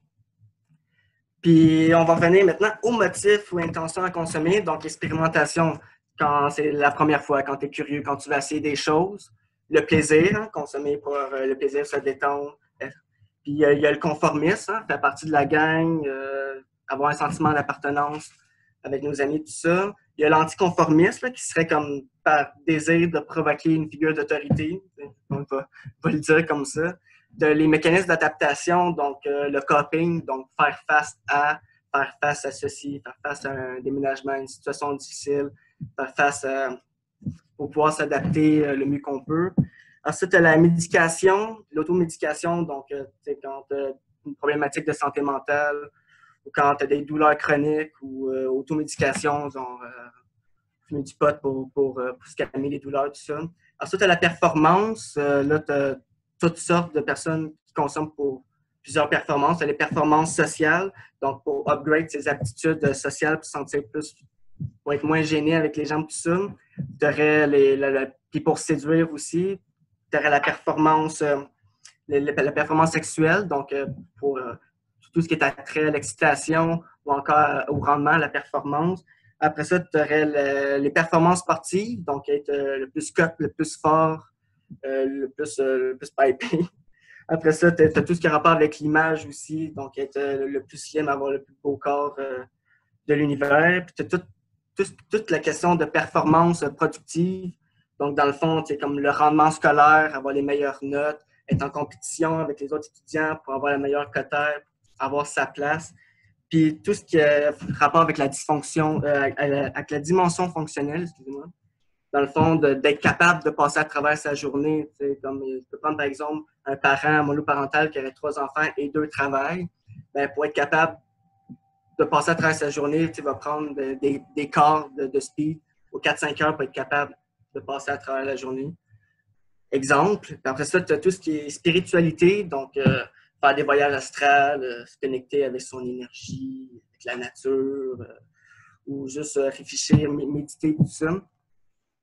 Puis, on va revenir maintenant aux motifs ou intentions à consommer. Donc, l'expérimentation, quand c'est la première fois, quand tu es curieux, quand tu vas essayer des choses. Le plaisir, consommer pour le plaisir, se détendre. Puis, il y a le conformisme, faire partie de la gang, avoir un sentiment d'appartenance avec nos amis, tout ça. Il y a l'anticonformisme, qui serait comme par désir de provoquer une figure d'autorité. On va le dire comme ça. Les mécanismes d'adaptation, donc le coping, donc faire face à ceci, faire face à un déménagement, à une situation difficile, faire face pour pouvoir s'adapter le mieux qu'on peut. Ensuite, la médication, l'automédication, donc quand tu as une problématique de santé mentale ou quand tu as des douleurs chroniques ou automédication, genre fumer du pot pour se calmer les douleurs, tout ça. Ensuite, tu as la performance. Là, tu as toutes sortes de personnes qui consomment pour plusieurs performances. Tu as les performances sociales, donc pour upgrade ses aptitudes sociales, pour se sentir plus, pour être moins gêné avec les gens, tout ça. Tu aurais puis pour séduire aussi, tu aurais la performance sexuelle, donc pour tout ce qui est attrait, l'excitation ou encore au rendement, la performance. Après ça, tu aurais les performances sportives, donc être le plus cut, le plus fort, le plus pipé. Après ça, tu as tout ce qui a rapport avec l'image aussi, donc être le plus slim, avoir le plus beau corps de l'univers. Puis tu as toute la question de performance productive. Donc, dans le fond, c'est comme le rendement scolaire, avoir les meilleures notes, être en compétition avec les autres étudiants pour avoir la meilleure cotère, avoir sa place. Puis tout ce qui a rapport avec la dysfonction, avec la dimension fonctionnelle, excusez-moi, dans le fond, d'être capable de passer à travers sa journée. Comme je peux prendre par exemple un parent monoparental qui aurait 3 enfants et 2 travaillent. Ben, pour être capable de passer à travers sa journée, tu vas prendre des quarts de speed aux 4-5 heures pour être capable de passer à travers la journée. Exemple. Puis après ça, tu as tout ce qui est spiritualité, donc faire des voyages astrales, se connecter avec son énergie, avec la nature, ou juste réfléchir, méditer, tout ça.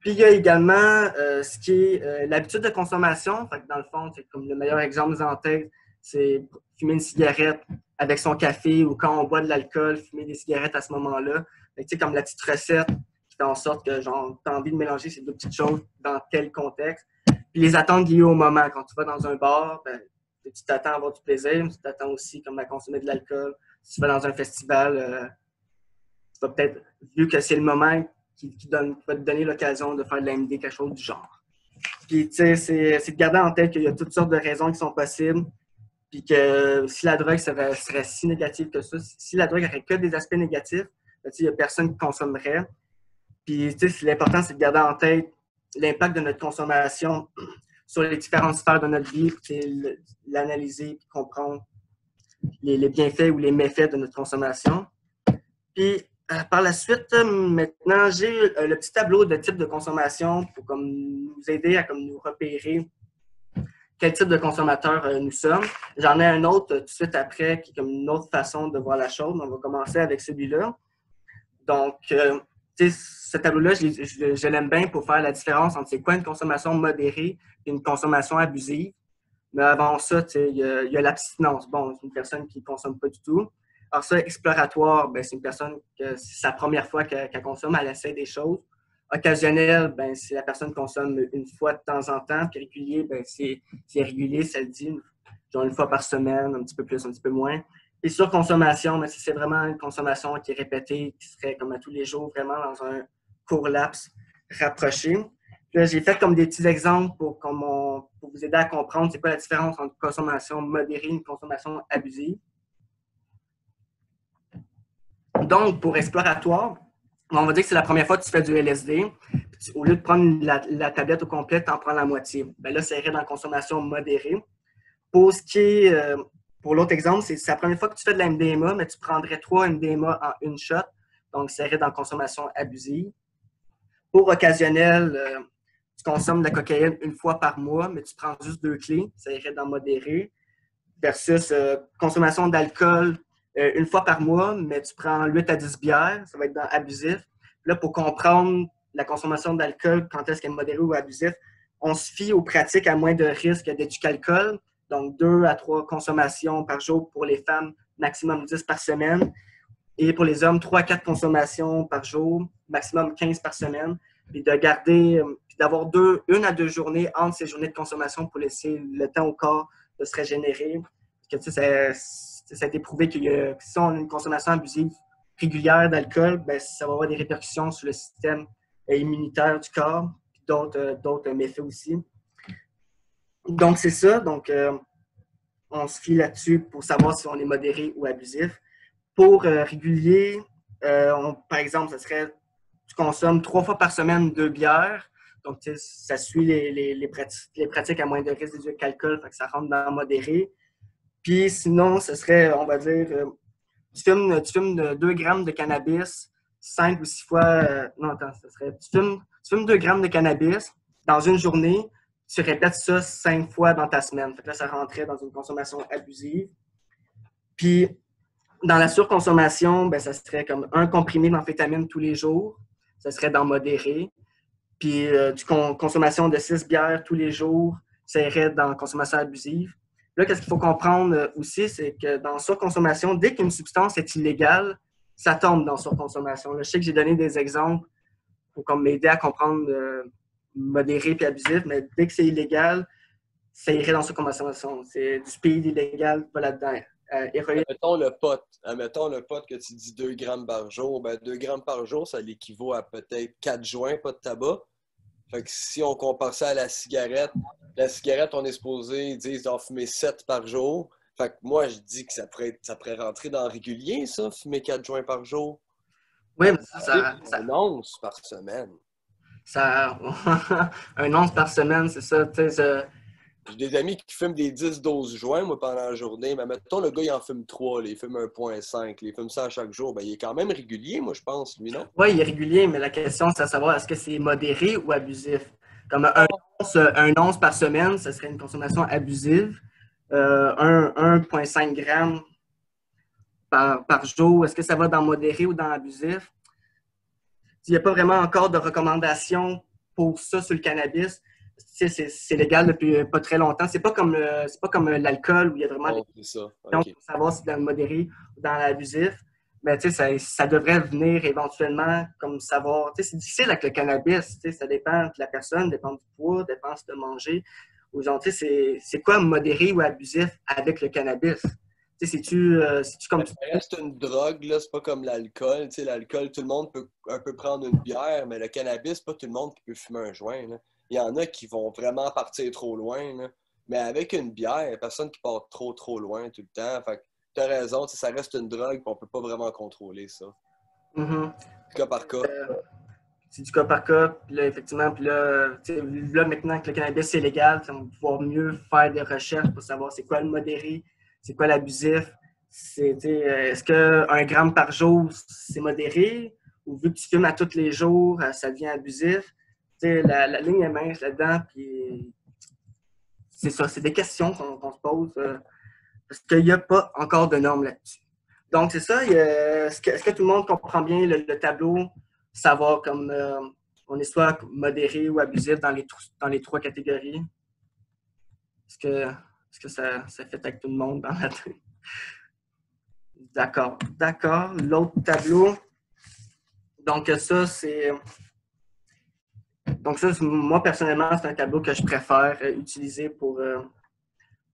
Puis il y a également ce qui est l'habitude de consommation. Fait que dans le fond, c'est comme le meilleur exemple en tête, c'est fumer une cigarette avec son café ou quand on boit de l'alcool, fumer des cigarettes à ce moment-là. Tu sais, comme la petite recette qui fait en sorte que genre, tu as envie de mélanger ces deux petites choses dans tel contexte. Puis les attentes liées au moment. Quand tu vas dans un bar, ben, tu t'attends à avoir du plaisir, mais tu t'attends aussi comme à consommer de l'alcool. Si tu vas dans un festival, tu vas peut-être, vu que c'est le moment qui va te donner l'occasion de faire de l'AMD, quelque chose du genre. Puis, tu sais, c'est de garder en tête qu'il y a toutes sortes de raisons qui sont possibles, puis que si la drogue serait si négative que ça, si la drogue n'aurait que des aspects négatifs, ben, il n'y a personne qui consommerait. Puis, tu sais, l'important, c'est de garder en tête l'impact de notre consommation sur les différentes sphères de notre vie, puis l'analyser, puis comprendre les bienfaits ou les méfaits de notre consommation. Puis, par la suite, maintenant, j'ai le petit tableau de type de consommation pour comme, nous aider à comme, nous repérer quel type de consommateur nous sommes. J'en ai un autre tout de suite après qui est comme une autre façon de voir la chose. On va commencer avec celui-là. Donc, ce tableau-là, je l'aime bien pour faire la différence entre c'est quoi une consommation modérée et une consommation abusive. Mais avant ça, il y a l'abstinence. Bon, c'est une personne qui ne consomme pas du tout. Alors ça, exploratoire, ben, c'est une personne que c'est sa première fois qu'elle consomme, elle essaie des choses. Occasionnel, ben, c'est la personne qui consomme une fois de temps en temps. Puis régulier, ben, c'est régulier, ça le dit, genre une fois par semaine, un petit peu plus, un petit peu moins. Et surconsommation, ben, c'est vraiment une consommation qui est répétée, qui serait comme à tous les jours, vraiment dans un court laps rapproché. Puis là, j'ai fait comme des petits exemples pour vous aider à comprendre c'est quoi la différence entre une consommation modérée et une consommation abusive. Donc, pour exploratoire, on va dire que c'est la première fois que tu fais du LSD. Au lieu de prendre la tablette au complet, tu en prends la moitié. Bien là, ça irait dans la consommation modérée. Pour ce qui est, pour l'autre exemple, c'est la première fois que tu fais de la MDMA, mais tu prendrais 3 MDMA en une shot. Donc, ça irait dans la consommation abusive. Pour occasionnel, tu consommes de la cocaïne une fois par mois, mais tu prends juste 2 clés. Ça irait dans modéré. Versus consommation d'alcool, une fois par mois, mais tu prends 8 à 10 bières, ça va être dans abusif. Là, pour comprendre la consommation d'alcool, quand est-ce qu'elle est modérée ou abusif, on se fie aux pratiques à moins de risque d'éduc-alcool, donc 2 à 3 consommations par jour pour les femmes, maximum 10 par semaine. Et pour les hommes, 3 à 4 consommations par jour, maximum 15 par semaine. Puis de garder, puis d'avoir 1 à 2 journées entre ces journées de consommation pour laisser le temps au corps de se régénérer. Parce que, ça a été prouvé que si on a une consommation abusive régulière d'alcool, ben, ça va avoir des répercussions sur le système immunitaire du corps, puis d'autres méfaits aussi. Donc, c'est ça. Donc, on se fie là-dessus pour savoir si on est modéré ou abusif. Pour régulier, par exemple, ça serait tu consommes 3 fois par semaine 2 bières. Donc, ça suit les pratiques à moins de risque d'éduc-alcool, fait que ça rentre dans modéré. Puis sinon, ce serait, on va dire, tu fumes 2 grammes de cannabis 5 ou 6 fois. Non, attends, ce serait. Tu fumes 2 grammes de cannabis dans une journée, tu répètes ça 5 fois dans ta semaine. Fait que là, ça rentrait dans une consommation abusive. Puis, dans la surconsommation, ben, ça serait comme 1 comprimé d'amphétamine tous les jours. Ça serait dans modéré. Puis, consommation de 6 bières tous les jours, ça irait dans consommation abusive. Là, qu'est-ce qu'il faut comprendre aussi, c'est que dans surconsommation, dès qu'une substance est illégale, ça tombe dans surconsommation. Là, je sais que j'ai donné des exemples pour m'aider à comprendre modéré et abusif, mais dès que c'est illégal, ça irait dans surconsommation. C'est du speed illégal, pas là-dedans. Admettons le pot que tu dis 2 grammes par jour. Ben 2 grammes par jour, ça l'équivaut à peut-être 4 joints, pas de tabac. Fait que si on compare ça à la cigarette, on est supposé, ils disent d'en fumer 7 par jour. Fait que moi, je dis que ça pourrait rentrer dans régulier, ça, fumer 4 joints par jour. Oui, mais ça, Un once par semaine. un once par semaine, c'est ça. J'ai des amis qui fument des 10-12 joints, moi, pendant la journée. Mais mettons, le gars, il en fume 3, là, il fume 1,5, il fume ça à chaque jour. Ben, il est quand même régulier, moi, je pense, lui, non? Oui, il est régulier, mais la question, c'est à savoir, est-ce que c'est modéré ou abusif? Comme un once par semaine, ce serait une consommation abusive. 1,5 grammes par jour, est-ce que ça va dans modéré ou dans abusif? Il n'y a pas vraiment encore de recommandations pour ça sur le cannabis. C'est légal depuis pas très longtemps. C'est pas comme l'alcool où il y a vraiment Oh, des c'est ça. questions OK. pour savoir si c'est dans le modéré ou dans l'abusif. Mais ça devrait venir éventuellement comme savoir. C'est difficile avec le cannabis. Ça dépend de la personne, dépend du poids, dépend si de manger. Ou genre, c'est quoi modéré ou abusif avec le cannabis? C'est-tu comme... Ça reste une drogue, là, c'est pas comme l'alcool. Tu sais, l'alcool, tout le monde peut un peu prendre une bière, mais le cannabis, c'est pas tout le monde qui peut fumer un joint, là. Il y en a qui vont vraiment partir trop loin, là. Mais avec une bière, il n'y a personne qui part trop loin tout le temps. Fait que t'as raison, tu sais, ça reste une drogue, puis on peut pas vraiment contrôler ça. Mhm. Cas par cas. C'est du cas par cas. Puis là, effectivement, puis là, maintenant que le cannabis est légal, on va pouvoir mieux faire des recherches pour savoir c'est quoi le modéré, c'est quoi l'abusif. Est-ce qu'un gramme par jour, c'est modéré? Ou vu que tu fumes à tous les jours, ça devient abusif? La ligne est mince là-dedans. Puis c'est ça, c'est des questions qu'on se pose parce qu'il n'y a pas encore de normes là-dessus. Donc, c'est ça. Est-ce que tout le monde comprend bien le tableau? Savoir comme on est soit modéré ou abusif dans les trois catégories? Est-ce que ça fait avec tout le monde dans la tête? D'accord. L'autre tableau. Donc, moi, personnellement, c'est un tableau que je préfère utiliser pour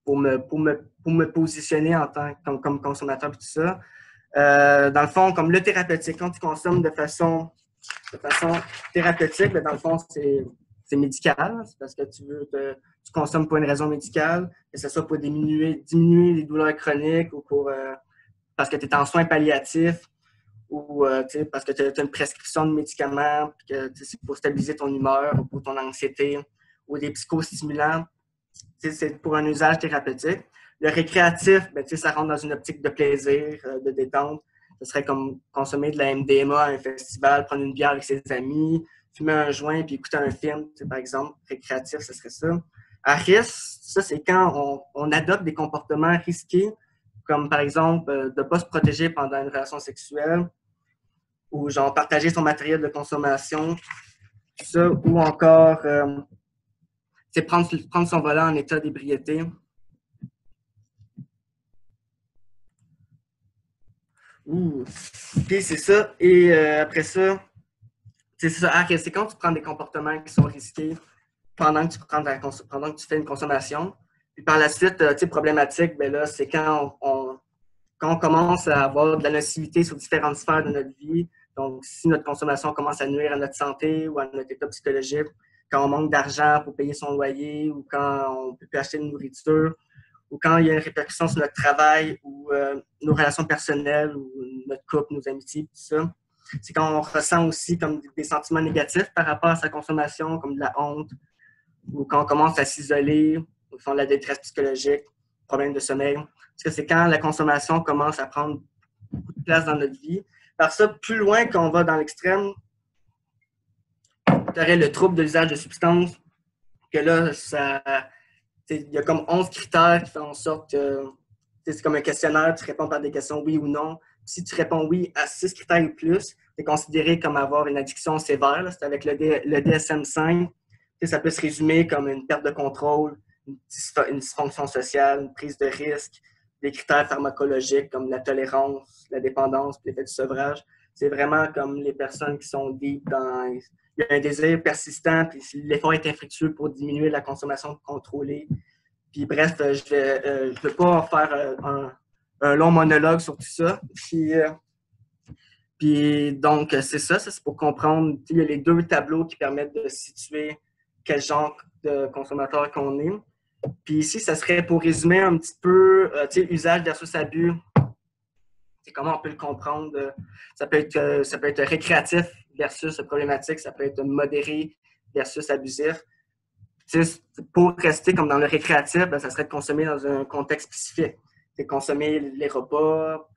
me positionner en tant comme consommateur et tout ça. Dans le fond, comme le thérapeutique, quand tu consommes de façon thérapeutique, dans le fond, c'est médical. C'est parce que tu consommes pour une raison médicale, que ce soit pour diminuer les douleurs chroniques ou parce que tu es en soins palliatifs ou parce que tu as une prescription de médicaments, puis que c'est pour stabiliser ton humeur ou pour ton anxiété ou des psychostimulants. C'est pour un usage thérapeutique. Le récréatif, ça rentre dans une optique de plaisir, de détente. Ce serait comme consommer de la MDMA à un festival, prendre une bière avec ses amis, fumer un joint puis écouter un film, par exemple. Récréatif, ce serait ça. À risque, ça, c'est quand on adopte des comportements risqués, comme par exemple de ne pas se protéger pendant une relation sexuelle ou genre partager son matériel de consommation, tout ça, ou encore prendre son volant en état d'ébriété. Puis c'est ça. Et après ça, c'est ça. C'est quand tu prends des comportements qui sont risqués pendant que tu fais une consommation. Puis par la suite, problématique, là, c'est quand on commence à avoir de la nocivité sur différentes sphères de notre vie. Donc, si notre consommation commence à nuire à notre santé ou à notre état psychologique, quand on manque d'argent pour payer son loyer ou quand on ne peut plus acheter de nourriture, ou quand il y a une répercussion sur notre travail ou nos relations personnelles ou notre couple, nos amitiés, tout ça. C'est quand on ressent aussi comme des sentiments négatifs par rapport à sa consommation, comme de la honte, ou quand on commence à s'isoler, ou font de la détresse psychologique, problème de sommeil. Parce que c'est quand la consommation commence à prendre beaucoup de place dans notre vie. Par ça, plus loin qu'on va dans l'extrême, tu aurais le trouble de l'usage de substances, que là, il y a comme 11 critères qui font en sorte que c'est comme un questionnaire, tu réponds par des questions oui ou non. Si tu réponds oui à 6 critères ou plus, tu es considéré comme avoir une addiction sévère. C'est avec le DSM-5. Ça peut se résumer comme une perte de contrôle, une dysfonction sociale, une prise de risque, des critères pharmacologiques comme la tolérance, la dépendance, l'effet du sevrage. C'est vraiment comme les personnes qui sont deep dans... Il y a un désir persistant, puis l'effort est infructueux pour diminuer la consommation contrôlée. Puis bref, je ne veux pas faire un long monologue sur tout ça. Puis donc, c'est ça, c'est pour comprendre. Il y a les deux tableaux qui permettent de situer quel genre de consommateur qu'on est. Puis ici, ça serait pour résumer un petit peu, tu sais, usage versus abus. C'est comment on peut le comprendre. Ça peut être récréatif versus problématique. Ça peut être modéré versus abusif. Tu sais, pour rester comme dans le récréatif, ben, ça serait de consommer dans un contexte spécifique. C'est consommer les repas,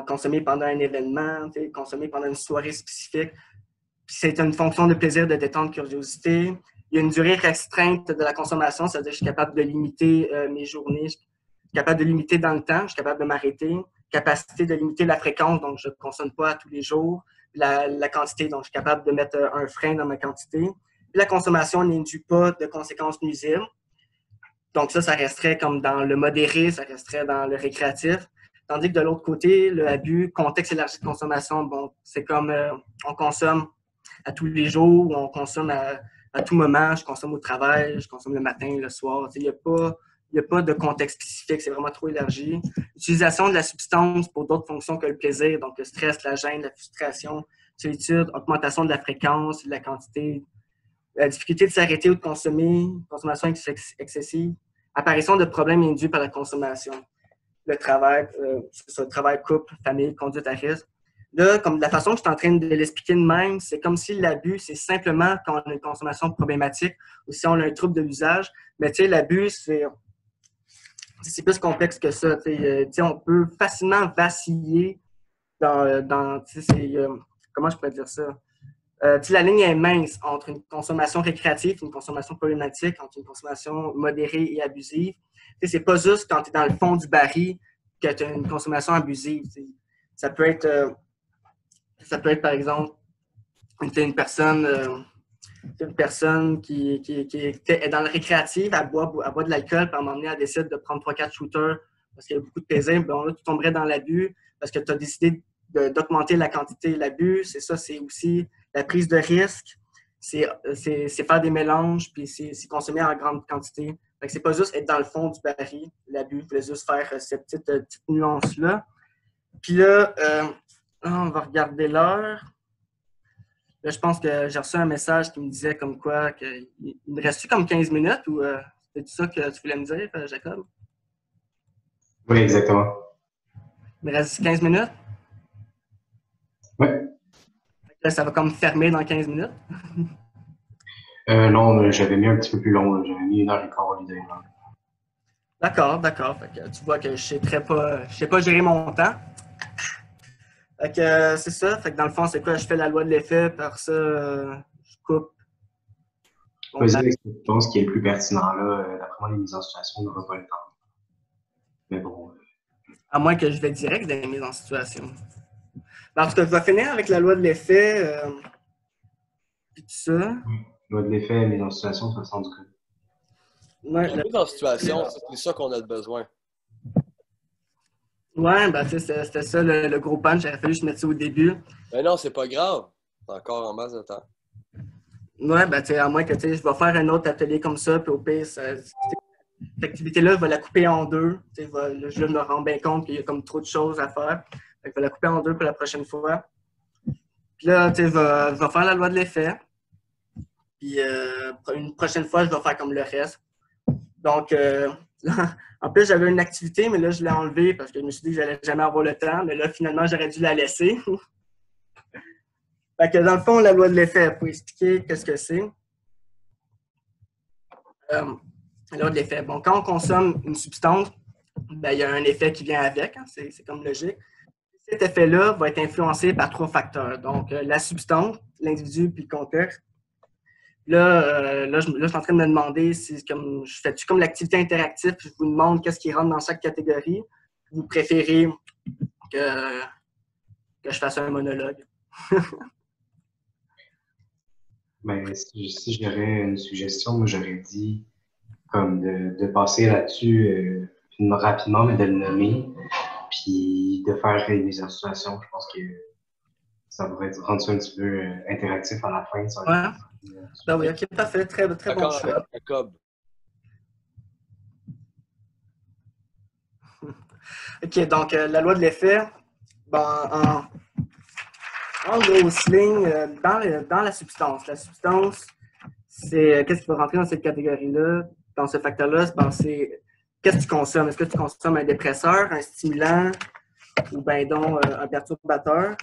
consommer pendant un événement, consommer pendant une soirée spécifique. Puis c'est une fonction de plaisir, de détente, de curiosité. Il y a une durée restreinte de la consommation, c'est-à-dire que je suis capable de limiter mes journées, je suis capable de limiter dans le temps, je suis capable de m'arrêter, capacité de limiter la fréquence, donc je ne consomme pas tous les jours, la quantité, donc je suis capable de mettre un frein dans ma quantité. Puis la consommation n'induit pas de conséquences nuisibles. Donc ça resterait comme dans le modéré, ça resterait dans le récréatif. Tandis que de l'autre côté, le abus, contexte élargi de consommation, bon, c'est comme on consomme à tous les jours, ou on consomme à tout moment. Je consomme au travail, je consomme le matin, le soir. Il n'y a pas de contexte spécifique, c'est vraiment trop élargi. L'utilisation de la substance pour d'autres fonctions que le plaisir, donc le stress, la gêne, la frustration, solitude, augmentation de la fréquence, de la quantité, la difficulté de s'arrêter ou de consommer, consommation excessive, apparition de problèmes induits par la consommation, le travail, c'est ça, travail, couple, famille, conduite à risque. Là, comme de la façon que je suis en train de l'expliquer de même, c'est comme si l'abus, c'est simplement quand on a une consommation problématique ou si on a un trouble de l'usage. Mais tu sais, l'abus, c'est plus complexe que ça. On peut facilement vaciller dans comment je pourrais dire ça? La ligne est mince entre une consommation récréative et une consommation problématique, entre une consommation modérée et abusive. C'est pas juste quand tu es dans le fond du baril que tu as une consommation abusive. Ça peut être, par exemple, une personne qui est dans le récréatif, elle boit de l'alcool, puis à un moment donné, elle décide de prendre 3-4 shooters parce qu'il y a beaucoup de plaisir. Bon, là, tu tomberais dans l'abus parce que tu as décidé d'augmenter la quantité. L'abus, c'est ça, c'est aussi la prise de risque, c'est faire des mélanges, puis c'est consommer en grande quantité. Fait que c'est pas juste être dans le fond du baril, l'abus, il faut juste faire cette petite nuance-là. Puis là, on va regarder l'heure. Là, je pense que j'ai reçu un message qui me disait comme quoi qu'il me reste comme 15 minutes ou c'est ça que tu voulais me dire, Jacob? Oui, exactement. Il me reste 15 minutes? Oui. Là, ça va comme fermer dans 15 minutes? Non, j'avais mis un petit peu plus long. J'avais mis 1h15 au lieu de 1 heure. D'accord. Fait que tu vois que je sais pas gérer mon temps. Fait que c'est ça. Fait que dans le fond, c'est quoi? Je fais la loi de l'effet, par ça, je coupe. Vas-y avec ce que tu penses qui est le plus pertinent là. D'après moi, les mises en situation, on n'aura pas le temps. Mais bon. À moins que je vais direct dans les mises en situation. En tout cas, je vais finir avec la loi de l'effet. Puis tout ça. Loi de l'effet, mise en situation, ça sent du coup. Ouais, la mise en situation, c'est ça qu'on a besoin. Ouais, ben tu sais, c'était ça le gros punch. J'aurais fallu que je mette ça au début. Mais non, c'est pas grave. C'est encore en masse de temps. Ouais, ben tu sais, à moins que tu sais, je vais faire un autre atelier comme ça, puis au pire, cette activité-là, je vais la couper en deux. Je me rends bien compte qu'il y a comme trop de choses à faire. Fait que je vais la couper en deux pour la prochaine fois. Puis là, tu sais, je vais faire la loi de l'effet. Puis une prochaine fois, je vais faire comme le reste. Donc, en plus, j'avais une activité, mais là, je l'ai enlevée parce que je me suis dit que j'allais jamais avoir le temps. Mais là, finalement, j'aurais dû la laisser. Fait que dans le fond, la loi de l'effet, pour expliquer qu'est-ce que c'est. La loi de l'effet. Bon, quand on consomme une substance, ben, il y a un effet qui vient avec. Hein, c'est comme logique. Cet effet-là va être influencé par 3 facteurs. Donc, la substance, l'individu puis le contexte. Là, je suis en train de me demander si je fais-tu comme l'activité interactive, puis je vous demande qu'est-ce qui rentre dans chaque catégorie. Vous préférez que je fasse un monologue. Ben, si j'aurais une suggestion, moi j'aurais dit comme de passer là-dessus rapidement, mais de le nommer, puis de faire une mise en situation. Je pense que ça pourrait rendre ça un petit peu interactif à la fin. Ça ouais. Ben oui, ok, parfait. Très bon choix. Jacob. Ok, donc la loi de l'effet, ben, en grosse ligne, dans la substance. La substance, c'est qu'est-ce qui va rentrer dans cette catégorie-là? dans ce facteur-là, ben, c'est qu'est-ce que tu consommes? Est-ce que tu consommes un dépresseur, un stimulant ou ben donc un perturbateur?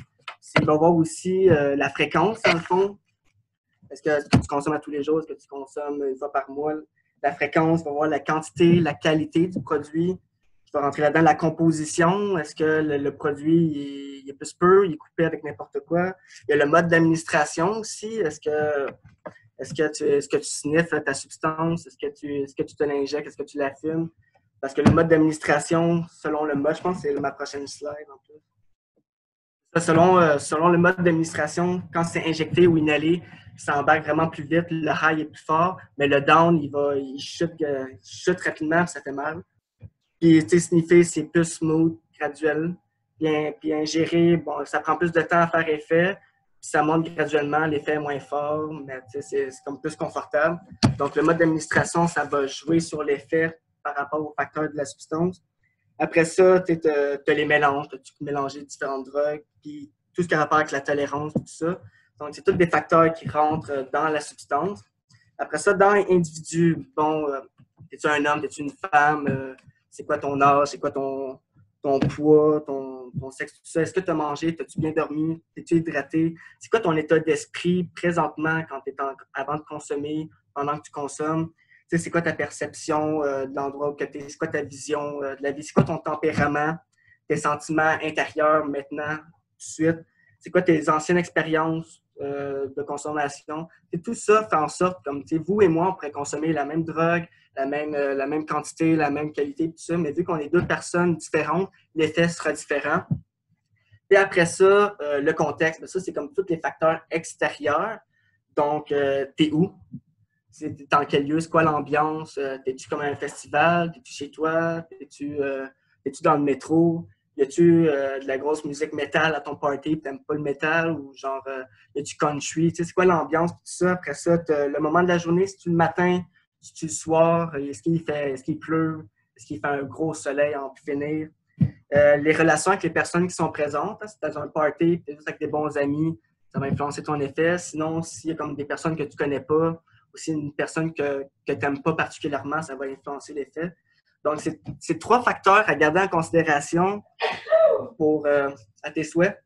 Il va voir aussi la fréquence, dans le fond. Est-ce que tu consommes à tous les jours? Est-ce que tu consommes une fois par mois? La fréquence, va voir la quantité, la qualité du produit. Tu vas rentrer là-dedans la composition. Est-ce que le produit il est plus peu, il est coupé avec n'importe quoi? Il y a le mode d'administration aussi. Est-ce que tu sniffes ta substance? Est-ce que tu te l'injectes? Est-ce que tu la fumes? Parce que le mode d'administration, selon le mode, je pense que c'est ma prochaine slide en plus. Selon le mode d'administration, quand c'est injecté ou inhalé, ça embarque vraiment plus vite, le high est plus fort, mais le down, il chute rapidement, puis ça fait mal. Puis, tu sais, sniffer, c'est plus smooth, graduel, bien géré. Bon, ça prend plus de temps à faire effet, puis ça monte graduellement, l'effet est moins fort, mais c'est comme plus confortable. Donc, le mode d'administration, ça va jouer sur l'effet par rapport aux facteurs de la substance. Après ça, tu as les mélanges, tu peux mélanger différentes drogues, puis tout ce qui a rapport avec la tolérance, tout ça. Donc, c'est tous des facteurs qui rentrent dans la substance. Après ça, dans l'individu, bon, es-tu un homme, es-tu une femme, c'est quoi ton âge, c'est quoi ton poids, ton sexe, tout ça. Est-ce que tu as mangé, as-tu bien dormi, es-tu hydraté? C'est quoi ton état d'esprit présentement quand avant de consommer, pendant que tu consommes? Tu sais, c'est quoi ta perception de l'endroit où tu es? C'est quoi ta vision de la vie? C'est quoi ton tempérament, tes sentiments intérieurs maintenant, tout de suite? C'est quoi tes anciennes expériences de consommation? Et tout ça fait en sorte, comme vous et moi, on pourrait consommer la même drogue, la même quantité, la même qualité, tout ça, mais vu qu'on est deux personnes différentes, l'effet sera différent. Puis après ça, le contexte, ça, c'est comme tous les facteurs extérieurs. Donc, t'es où? T'es dans quel lieu? C'est quoi l'ambiance? T'es-tu comme à un festival? T'es-tu chez toi? T'es-tu dans le métro? Y a-tu de la grosse musique métal à ton party et t'aimes pas le métal? Ou genre, y a-tu country? Tu sais, c'est quoi l'ambiance? Tout ça. Après ça, le moment de la journée, c'est-tu le matin? C'est-tu le soir? Est-ce qu'il pleut? Est-ce qu'il fait un gros soleil à en plus finir? Les relations avec les personnes qui sont présentes. Hein, si t'es dans un party, t'es juste avec des bons amis, ça va influencer ton effet. Sinon, s'il y a comme des personnes que tu connais pas, aussi une personne que tu n'aimes pas particulièrement, ça va influencer l'effet. Donc, c'est trois facteurs à garder en considération à tes souhaits.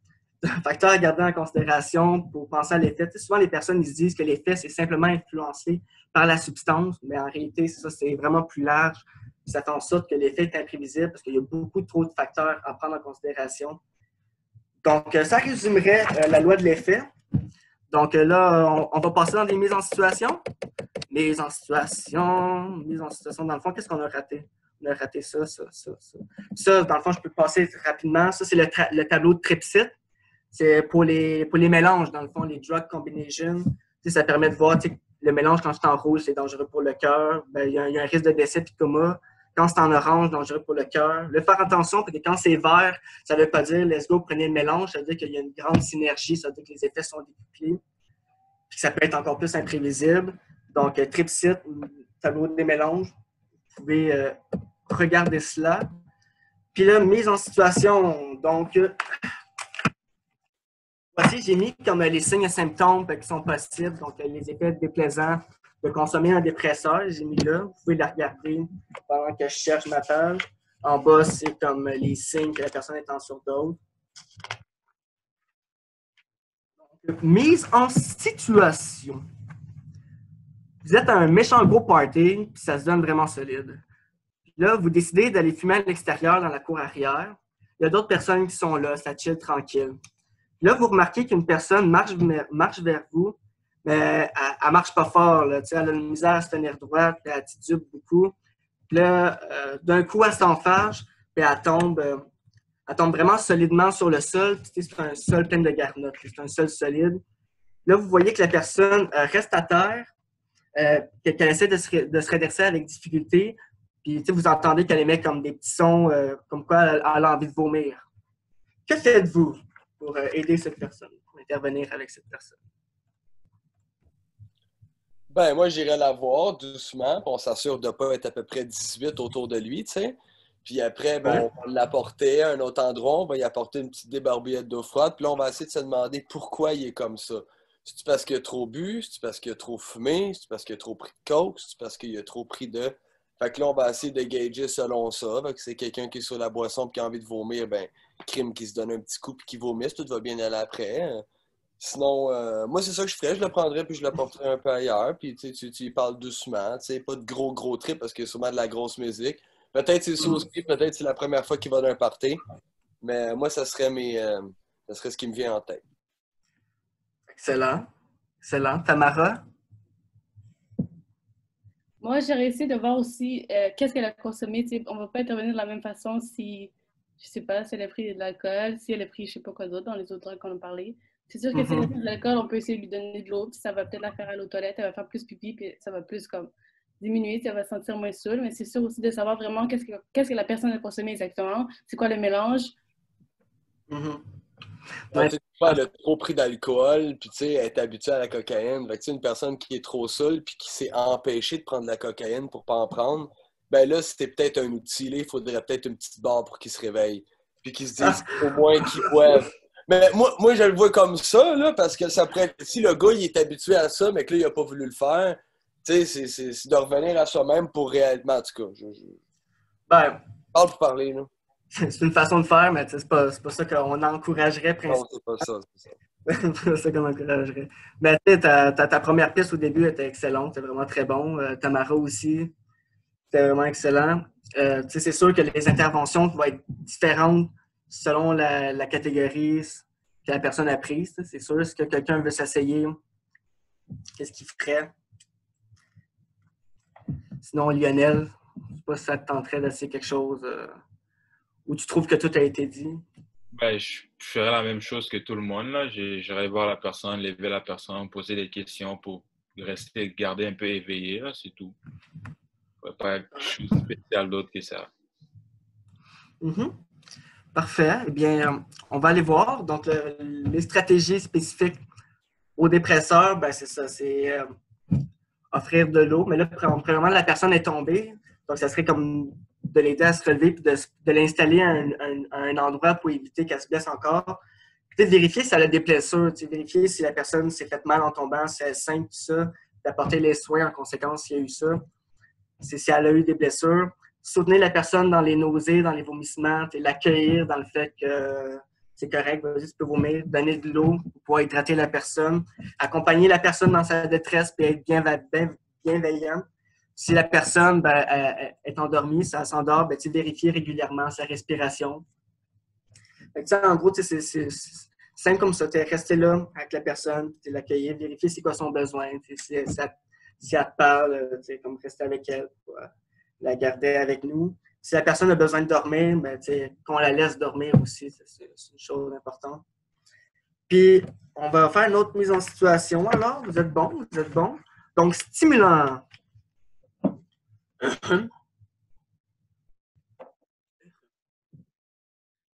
Facteurs à garder en considération pour penser à l'effet. Tu sais, souvent, les personnes ils se disent que l'effet, c'est simplement influencé par la substance, mais en réalité, c'est vraiment plus large. Ça fait en sorte que l'effet est imprévisible parce qu'il y a beaucoup trop de facteurs à prendre en considération. Donc, ça résumerait la loi de l'effet. Donc là, on va passer dans des mises en situation. Mise en situation, dans le fond, qu'est-ce qu'on a raté? On a raté ça. Ça, dans le fond, je peux passer rapidement. Ça, c'est le tableau de Tripsit. C'est pour les mélanges, dans le fond, les drug combinations. Tu sais, ça permet de voir le mélange, quand c'est en rouge, c'est dangereux pour le cœur. Ben, il y a un risque de décès puis de coma. Quand c'est en orange, dangereux pour le cœur. Le faire attention, parce que quand c'est vert, ça ne veut pas dire let's go, prenez le mélange. Ça veut dire qu'il y a une grande synergie, ça veut dire que les effets sont décuplés. Puis ça peut être encore plus imprévisible. Donc, Tripsit, tableau des mélanges. Vous pouvez regarder cela. Puis là, mise en situation. Donc, voici, j'ai mis comme les signes et symptômes qui sont possibles. Donc, les effets déplaisants de consommer un dépresseur, j'ai mis là. Vous pouvez la regarder pendant que je cherche ma page. En bas, c'est comme les signes que la personne est en surdose. Donc, mise en situation. Vous êtes à un méchant gros party, puis ça se donne vraiment solide. Puis là, vous décidez d'aller fumer à l'extérieur dans la cour arrière. Il y a d'autres personnes qui sont là, ça chill tranquille. Puis là, vous remarquez qu'une personne marche vers vous, mais elle ne marche pas fort. Là, elle a une misère à se tenir droite, puis elle titube beaucoup. Puis là, d'un coup, elle s'enfarge, puis elle tombe vraiment solidement sur le sol. Puis, c'est un sol plein de garnottes, c'est un sol solide. Là, vous voyez que la personne reste à terre, qu'elle essaie de se redresser avec difficulté. Puis vous entendez qu'elle émet comme des petits sons, comme quoi elle a envie de vomir. Que faites-vous pour aider cette personne, pour intervenir avec cette personne? Ben, moi, j'irais la voir doucement, puis on s'assure de ne pas être à peu près 18 autour de lui, tu sais. Puis après, ben, on va l'apporter à un autre endroit, on va y apporter une petite débarbouillette d'eau froide, puis là, on va essayer de se demander pourquoi il est comme ça. C'est-tu parce qu'il a trop bu? C'est-tu parce qu'il a trop fumé? C'est-tu parce qu'il a trop pris de coke? C'est-tu parce qu'il a trop pris de... Fait que là, on va essayer de gager selon ça. Fait que c'est quelqu'un qui est sur la boisson et qui a envie de vomir, ben, crime qui se donne un petit coup puis qui vomisse, tout va bien aller après. Sinon, moi, c'est ça que je ferais. Je le prendrais puis je le porterais un peu ailleurs. Puis tu y parles doucement. Tu sais, pas de gros trip parce qu'il y a sûrement de la grosse musique. Peut-être c'est ça aussi, peut-être c'est la première fois qu'il va d'un party. Mais moi, ça serait ça serait ce qui me vient en tête. Excellent. Excellent. Tamara? Moi, j'ai essayé de voir aussi qu'est-ce qu'elle a consommé. Tu sais, on ne va pas intervenir de la même façon si, je sais pas, si elle a pris de l'alcool, si elle a pris je sais pas quoi d'autre dans les autres drogues qu'on a parlé. C'est sûr que si elle a pris de l'alcool, on peut essayer de lui donner de l'eau, puis ça va peut-être la faire aller aux toilettes, elle va faire plus pipi, puis ça va plus comme diminuer, puis elle va se sentir moins saoule. Mais c'est sûr aussi de savoir vraiment qu'est-ce que la personne a consommé exactement, c'est quoi le mélange. Ouais. Tu sais, elle a trop pris d'alcool, puis tu sais, elle est habituée à la cocaïne. Fait que tu sais, une personne qui est trop saoule, puis qui s'est empêchée de prendre de la cocaïne pour pas en prendre, ben là, c'était peut-être un outil. Là, il faudrait peut-être une petite barre pour qu'il se réveille. Puis qu'il se dise au moins qu'il boive. Mais moi, je le vois comme ça, là, parce que ça pourrait être... Si le gars, il est habitué à ça, mais que là, il a pas voulu le faire, tu sais, c'est de revenir à soi-même pour réellement, en tout cas. Ben, parle pour parler, là. C'est une façon de faire, mais c'est pas ça qu'on encouragerait principalement. Non, c'est pas ça. C'est pas ça qu'on encouragerait. Mais tu sais, ta première piste au début était excellente, c'était vraiment très bon. Tamara aussi, c'était vraiment excellent. Tu sais, c'est sûr que les interventions vont être différentes selon la catégorie que la personne a prise. C'est sûr, est-ce que quelqu'un veut s'essayer, qu'est-ce qu'il ferait? Sinon, Lionel, je sais pas si ça te tenterait d'essayer quelque chose où tu trouves que tout a été dit. Ben, je ferais la même chose que tout le monde, là. J'irais voir la personne, lever la personne, poser des questions pour garder un peu éveillé, là, c'est tout. Pas quelque chose de spécial d'autre que ça. Parfait. Eh bien, on va aller voir. Donc, les stratégies spécifiques aux dépresseurs, ben, c'est ça, c'est offrir de l'eau. Mais là, premièrement, la personne est tombée. Donc, ça serait comme de l'aider à se relever et de l'installer à un endroit pour éviter qu'elle se blesse encore. Peut-être vérifier si elle a des blessures, vérifier si la personne s'est fait mal en tombant, si elle saigne, tout ça, d'apporter les soins en conséquence s'il y a eu ça. C'est si elle a eu des blessures. Soutenir la personne dans les nausées, dans les vomissements, l'accueillir dans le fait que c'est correct, vas-y, tu peux vomir, donner de l'eau pour pouvoir hydrater la personne, accompagner la personne dans sa détresse et être bienveillant. Si la personne est endormie, ça s'endort, vérifier régulièrement sa respiration. En gros, c'est simple comme ça. Rester là avec la personne, l'accueillir, vérifier c'est quoi son besoin. Si elle te parle, comme rester avec elle, pour la garder avec nous. Si la personne a besoin de dormir, qu'on la laisse dormir aussi, c'est une chose importante. Puis, on va faire une autre mise en situation. Alors, vous êtes bon? Donc, stimulant.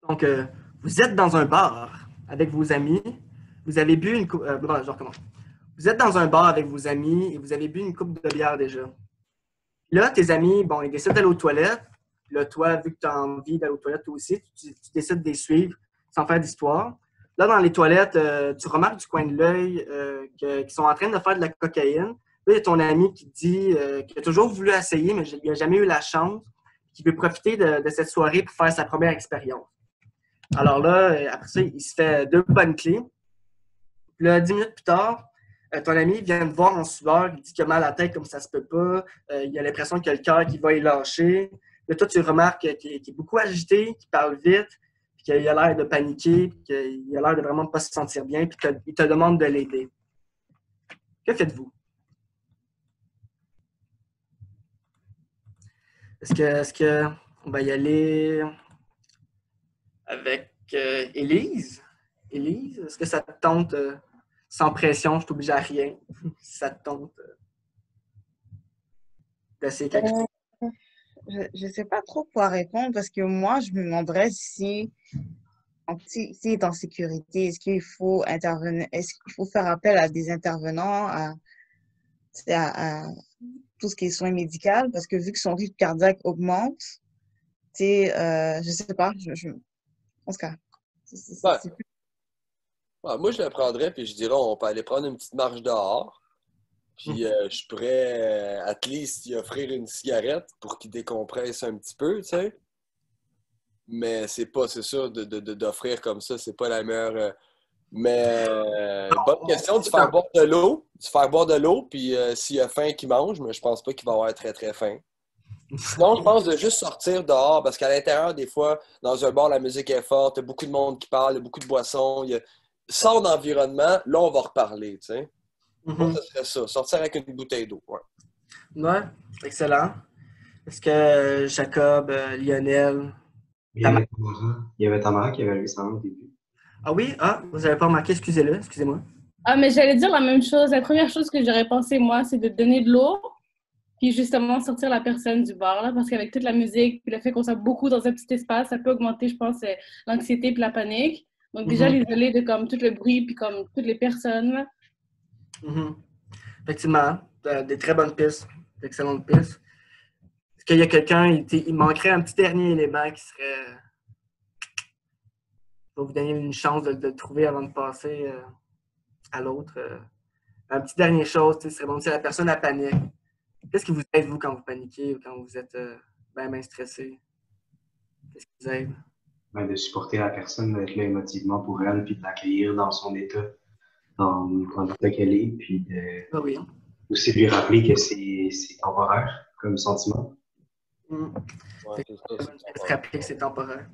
Donc, vous êtes dans un bar avec vos amis. Vous avez bu une coupe... je recommence. Vous êtes dans un bar avec vos amis et vous avez bu une coupe de bière déjà. Là, tes amis, ils décident d'aller aux toilettes. Là, toi, vu que tu as envie d'aller aux toilettes toi aussi, tu décides de les suivre sans faire d'histoire. Là, dans les toilettes, tu remarques du coin de l'œil qu'ils sont en train de faire de la cocaïne. Là, il y a ton ami qui dit qu'il a toujours voulu essayer, mais il n'a jamais eu la chance, qu'il veut profiter de cette soirée pour faire sa première expérience. Alors là, après ça, il se fait 2 bonnes clés. Puis là, 10 minutes plus tard, ton ami vient te voir en sueur, il dit qu'il a mal à la tête comme ça se peut pas, il a l'impression qu'il a le cœur qui va y lâcher. Là, toi, tu remarques qu'il est beaucoup agité, qu'il parle vite, puis qu'il a l'air de paniquer, puis qu'il a l'air de vraiment pas se sentir bien, puis qu'il te demande de l'aider. Que faites-vous? Est-ce que on va y aller avec Élise? Élise, est-ce que ça te tente sans pression, je t'oblige à rien, si ça te tente d'essayer quelque chose? Je ne sais pas trop quoi répondre parce que moi, je me demanderais s'il est en sécurité. Est-ce qu'il faut intervenir, est-ce qu'il faut faire appel à des intervenants, à tout ce qui est soins médicaux, parce que vu que son rythme cardiaque augmente, je ne sais pas, en tout cas, c'est plus... Ouais, moi, je le prendrais, puis je dirais, on peut aller prendre une petite marche dehors. Puis je pourrais, at least, y offrir une cigarette pour qu'il décompresse un petit peu, tu sais. Mais c'est sûr, d'offrir comme ça, c'est pas la meilleure. Mais bonne question, de faire boire de l'eau. De faire boire de l'eau, puis s'il a faim, qu'il mange, mais je pense pas qu'il va avoir très, très faim. Sinon, je pense de juste sortir dehors, parce qu'à l'intérieur, des fois, dans un bar, la musique est forte, il y a beaucoup de monde qui parle, il y a beaucoup de boissons. Sors d'environnement, là, on va reparler, tu sais. Moi, ce serait ça. Sortir avec une bouteille d'eau, ouais. Ouais, excellent. Est-ce que Jacob, Lionel... Il y avait Tamara qui avait levé sa main au début. Ah oui? Ah, vous n'avez pas remarqué, excusez-le, excusez-moi. Ah, mais j'allais dire la même chose. La première chose que j'aurais pensé, moi, c'est de donner de l'eau, puis justement sortir la personne du bar, là, parce qu'avec toute la musique, puis le fait qu'on soit beaucoup dans un petit espace, ça peut augmenter, je pense, l'anxiété puis la panique. Donc déjà, l'isoler de comme tout le bruit, puis comme toutes les personnes, là. Effectivement, des très bonnes pistes, d'excellentes pistes. Est-ce qu'il y a quelqu'un, il manquerait un petit dernier élément qui serait... va vous donner une chance de le trouver avant de passer à l'autre. Un petit dernier chose, ce serait bon si la personne a panique. Qu'est-ce qui vous aide, vous, quand vous paniquez ou quand vous êtes bien stressé? Qu'est-ce qui vous aide? Ben, de supporter la personne, d'être là émotivement pour elle, puis de l'accueillir dans son état, dans l'état qu'elle est, puis de aussi lui rappeler que c'est temporaire comme sentiment. Ouais, se rappeler que c'est temporaire.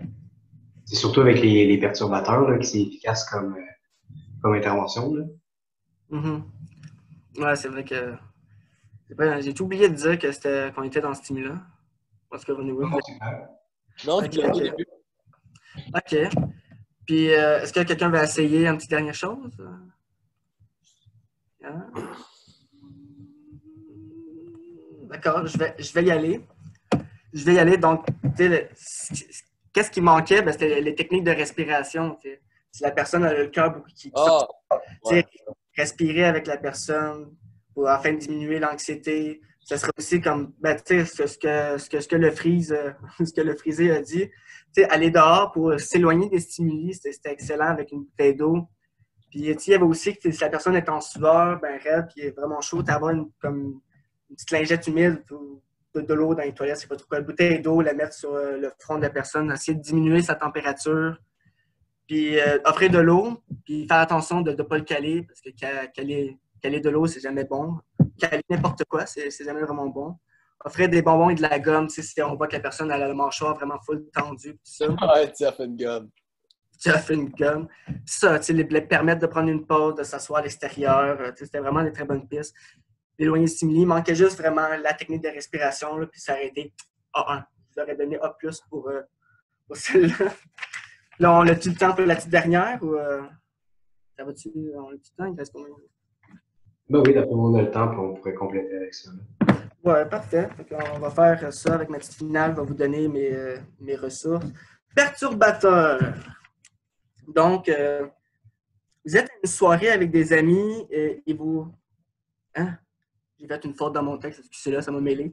C'est surtout avec les perturbateurs là, que c'est efficace comme intervention. Là. Ouais, c'est vrai que... J'ai tout oublié de dire que qu'on était dans ce team-là. Parce que non, depuis le début. OK. Puis, est-ce que quelqu'un va essayer une petite dernière chose? Hein? D'accord, je vais y aller. Je vais y aller. Donc, qu'est-ce qui manquait? Ben, c'était les techniques de respiration. T'sais. Si la personne a le cœur beaucoup qui respirer avec la personne afin de diminuer l'anxiété. Ce serait aussi comme ce que le frisé a dit. Aller dehors pour s'éloigner des stimuli, c'était excellent avec une bouteille d'eau. Puis il y avait aussi que si la personne est en sueur, ben raide, puis est vraiment chaud, d'avoir une petite lingette humide ou de l'eau dans les toilettes, c'est pas trop quoi. Une bouteille d'eau, la mettre sur le front de la personne, essayer de diminuer sa température. Puis offrir de l'eau, puis faire attention de ne pas le caler, parce que caler de l'eau, c'est jamais bon. Caler n'importe quoi, c'est jamais vraiment bon. Offrir des bonbons et de la gomme, si on voit que la personne a le mâchoire vraiment full tendu, tout ça. Ouais, tu as fait une gomme. Tu as fait une gomme. Ça, les permettre de prendre une pause, de s'asseoir à l'extérieur, c'était vraiment des très bonnes pistes. D'éloigner le stimuli, il manquait juste vraiment la technique de respiration, là, puis s'arrêter A1. Je vous aurais donné A+, pour celle-là. Là, on a-tu le temps pour la petite dernière ou ça va-tu? On a-tu le temps? Il reste combien? Ben oui, d'après moi, on a le temps, puis on pourrait compléter avec ça. Ouais, parfait. On va faire ça avec ma petite finale. Je vais vous donner mes ressources. Perturbateur. Donc, vous êtes à une soirée avec des amis et vous... Hein? J'ai fait une faute dans mon texte, excusez-là, ça m'a mêlé.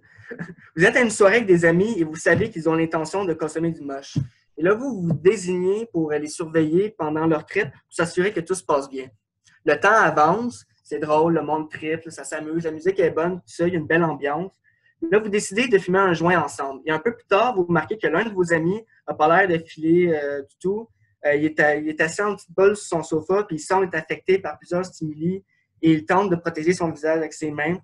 Vous êtes à une soirée avec des amis et vous savez qu'ils ont l'intention de consommer du moche. Et là, vous vous désignez pour les surveiller pendant leur trip pour s'assurer que tout se passe bien. Le temps avance, c'est drôle, le monde tripe, ça s'amuse, la musique est bonne, tout ça, il y a une belle ambiance. Là, vous décidez de fumer un joint ensemble. Et un peu plus tard, vous remarquez que l'un de vos amis n'a pas l'air de filer du tout. Il est assis en petite bolle sur son sofa, puis il semble être affecté par plusieurs stimuli et il tente de protéger son visage avec ses mains.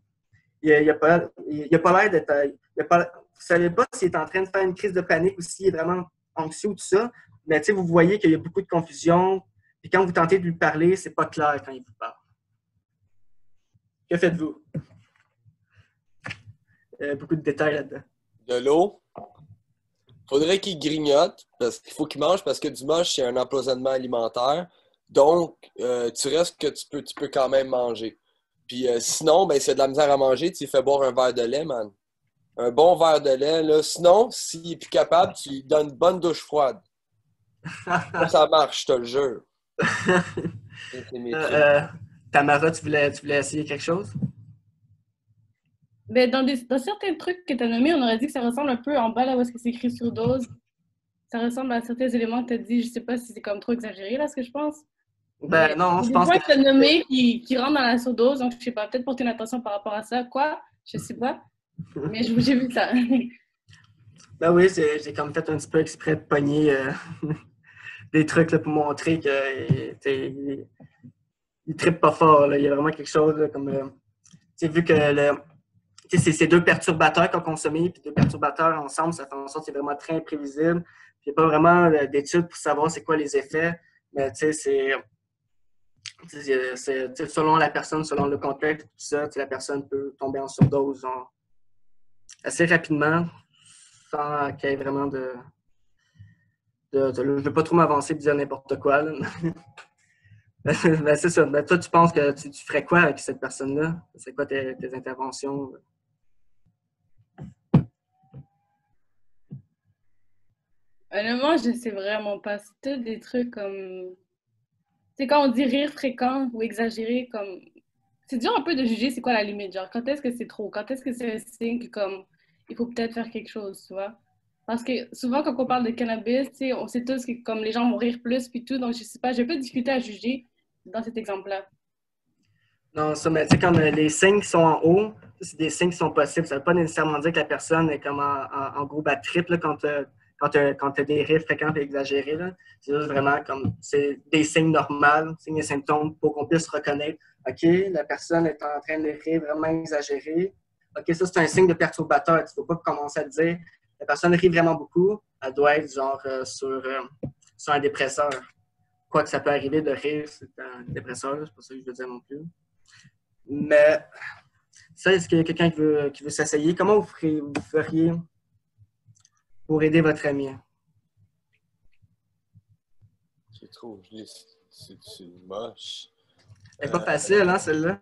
Il n'a pas l'air d'être... vous ne savez pas s'il est en train de faire une crise de panique ou s'il est vraiment anxieux ou tout ça, mais vous voyez qu'il y a beaucoup de confusion. Et quand vous tentez de lui parler, c'est pas clair quand il vous parle. Que faites-vous? Beaucoup de détails là-dedans. De l'eau. Faudrait qu'il grignote, parce qu'il faut qu'il mange, parce que du moche, c'est un empoisonnement alimentaire. Donc, tu restes que tu peux quand même manger. Puis sinon, ben, s'il y a de la misère à manger, tu lui fais boire un verre de lait, man. Un bon verre de lait, là. Sinon, s'il n'est plus capable, tu lui donnes une bonne douche froide. Ça marche, je te le jure. Tamara, tu voulais essayer quelque chose? Ben, dans certains trucs que tu as nommés, on aurait dit que ça ressemble un peu en bas, là où est-ce que c'est écrit surdose. Ça ressemble à certains éléments que tu as dit. Je sais pas si c'est comme trop exagéré, là, ce que je pense. Ben non, Il y je a des pense points que que tu as nommés qui rentrent dans la surdose, donc je sais pas, peut-être porter une attention par rapport à ça. Quoi? Je sais pas. Mais j'ai vu ça. ben oui, j'ai comme fait un petit peu exprès de pogner des trucs là, pour montrer qu'il il trippe pas fort. Là. Il y a vraiment quelque chose là, comme vu que c'est deux perturbateurs qu'on consommé, puis deux perturbateurs ensemble, ça fait en sorte que c'est vraiment très imprévisible. Puis il n'y a pas vraiment d'études pour savoir c'est quoi les effets. Mais selon la personne, selon le contexte, tout ça, la personne peut tomber en surdose assez rapidement sans qu'il y ait vraiment je ne veux pas trop m'avancer et dire n'importe quoi. Là. Ben, c'est ça. Ben, toi, tu penses que tu ferais quoi avec cette personne-là? C'est quoi tes interventions? Honnêtement, je sais vraiment pas. C'est tout des trucs comme. C'est quand on dit rire fréquent ou exagéré, comme. C'est dur un peu de juger c'est quoi la limite. Genre, quand est-ce que c'est trop? Quand est-ce que c'est un signe que, comme, il faut peut-être faire quelque chose, tu vois? Parce que souvent, quand on parle de cannabis, tu sais, on sait tous que, comme, les gens vont rire plus, puis tout. Donc, je sais pas, j'ai pas de difficulté à juger dans cet exemple-là. Non, ça, mais tu sais, comme les signes qui sont en haut, c'est des signes qui sont possibles. Ça ne veut pas nécessairement dire que la personne est comme en gros bad trip là, quand tu as des rires fréquents et exagérés. Là. C'est juste vraiment comme c'est des signes normaux, signes et symptômes pour qu'on puisse reconnaître OK, la personne est en train de rire vraiment exagéré. OK, ça, c'est un signe de perturbateur. Tu ne faut pas commencer à te dire la personne rit vraiment beaucoup, elle doit être genre sur un dépresseur. Quoi que ça peut arriver de rire, c'est un dépresseur, c'est pas ça que je veux dire non plus. Mais ça, est-ce qu'il y a quelqu'un qui veut s'essayer? Comment vous feriez pour aider votre ami? C'est trop, c'est moche. C'est pas facile, hein, celle-là?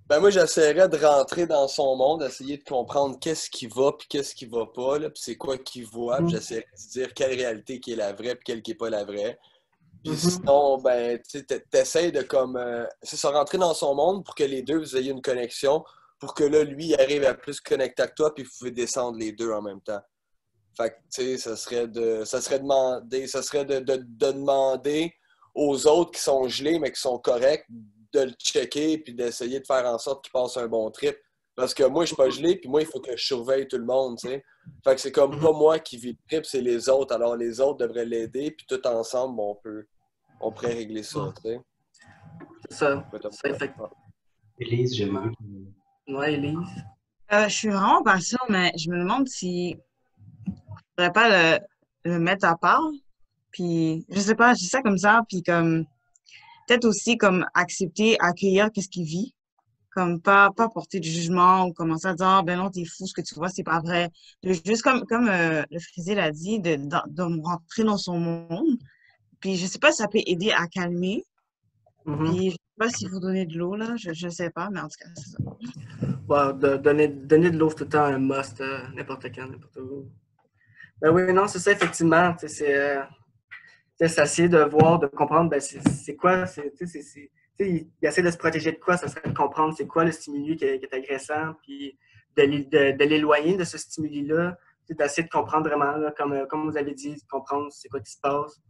Ben moi, j'essaierais de rentrer dans son monde, essayer de comprendre qu'est-ce qui va puis qu'est-ce qui va pas, là, puis c'est quoi qu'il voit, puis j'essaierais de dire quelle réalité qui est la vraie puis quelle qui est pas la vraie. Puis sinon, ben, tu t'essayes de comme... c'est ça, rentrer dans son monde pour que les deux, vous ayez une connexion, pour que là, lui, il arrive à plus connecter avec toi, puis vous pouvez descendre les deux en même temps. Fait que, tu sais, ça serait de demander aux autres qui sont gelés, mais qui sont corrects, de le checker, puis d'essayer de faire en sorte qu'ils passent un bon trip. Parce que moi, je suis pas gelé, puis moi, il faut que je surveille tout le monde, tu sais. Fait que c'est comme pas moi qui vis le trip, c'est les autres. Alors, les autres devraient l'aider, puis tout ensemble, on pourrait régler ça, tu sais. C'est ça. C'est effectivement. Élise, j'avais vu. Ouais, Élise. Je suis vraiment pas sûre, mais je me demande si je pourrais pas le mettre à part. Puis, je sais pas, je dis ça comme ça, puis comme, peut-être aussi comme accepter, accueillir qu'est-ce qu'il vit. Comme pas porter de jugement ou commencer à dire, ah, ben non, t'es fou, ce que tu vois, c'est pas vrai. Juste comme le Frisé l'a dit, de rentrer dans son monde. Puis, je sais pas si ça peut aider à calmer. Puis, je sais pas s'il faut donner de l'eau, là. Je sais pas, mais en tout cas, c'est ça. Wow, donner de l'eau, c'est tout le temps un must, n'importe quand, n'importe où. Ben oui, non, c'est ça, effectivement. C'est essayer de voir, de comprendre, ben, c'est quoi, il essaie de se protéger de quoi, ça serait de comprendre c'est quoi le stimuli qui est agressant, puis de l'éloigner de ce stimuli-là, d'essayer de comprendre vraiment, là, comme vous avez dit, de comprendre c'est quoi qui se passe,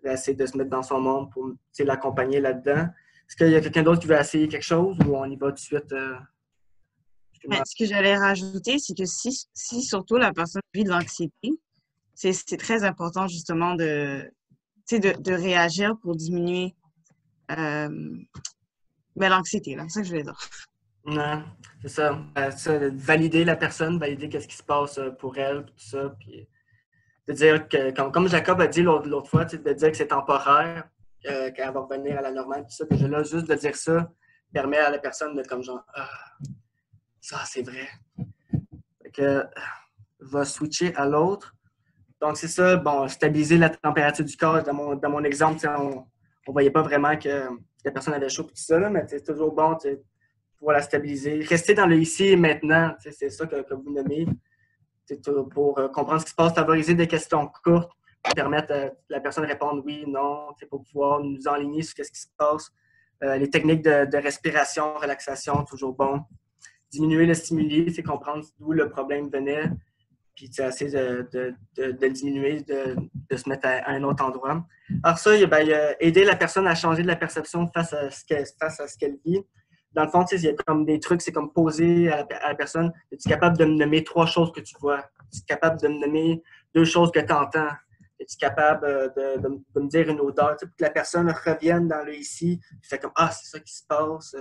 d'essayer de se mettre dans son monde pour l'accompagner là-dedans. Est-ce qu'il y a quelqu'un d'autre qui veut essayer quelque chose ou on y va tout de suite? Ce que j'allais rajouter, c'est que si surtout la personne vit de l'anxiété, c'est très important justement de réagir pour diminuer l'anxiété, là. C'est ça que je voulais dire. Non, c'est ça. Valider la personne, valider qu'est-ce qui se passe pour elle, tout ça. Puis de dire que, comme Jacob a dit l'autre fois, de dire que c'est temporaire, qu'elle va revenir à la normale, tout ça. Déjà là, juste de dire ça permet à la personne de comme genre, ça, c'est vrai. Fait que, va switcher à l'autre. Donc, c'est ça, bon, stabiliser la température du corps. Dans mon exemple, on ne voyait pas vraiment que la personne avait chaud et tout ça, là, mais c'est toujours bon de pouvoir la stabiliser. Rester dans le ici et maintenant, c'est ça que vous nommez. Pour comprendre ce qui se passe, favoriser des questions courtes, permettre à la personne de répondre oui, non, pour pouvoir nous enligner sur ce qui se passe. Les techniques de respiration, relaxation, toujours bon. Diminuer le stimuli, c'est comprendre d'où le problème venait. puis essayer de diminuer, de se mettre à un autre endroit. Alors ça, il y a aider la personne à changer de la perception face à ce qu'elle vit. Dans le fond, il y a comme des trucs, c'est comme poser à la personne, es-tu capable de me nommer 3 choses que tu vois? Es-tu capable de me nommer 2 choses que tu entends? Es-tu capable de me dire une odeur? Pour que la personne revienne dans le ici, puis fait comme, ah, c'est ça qui se passe.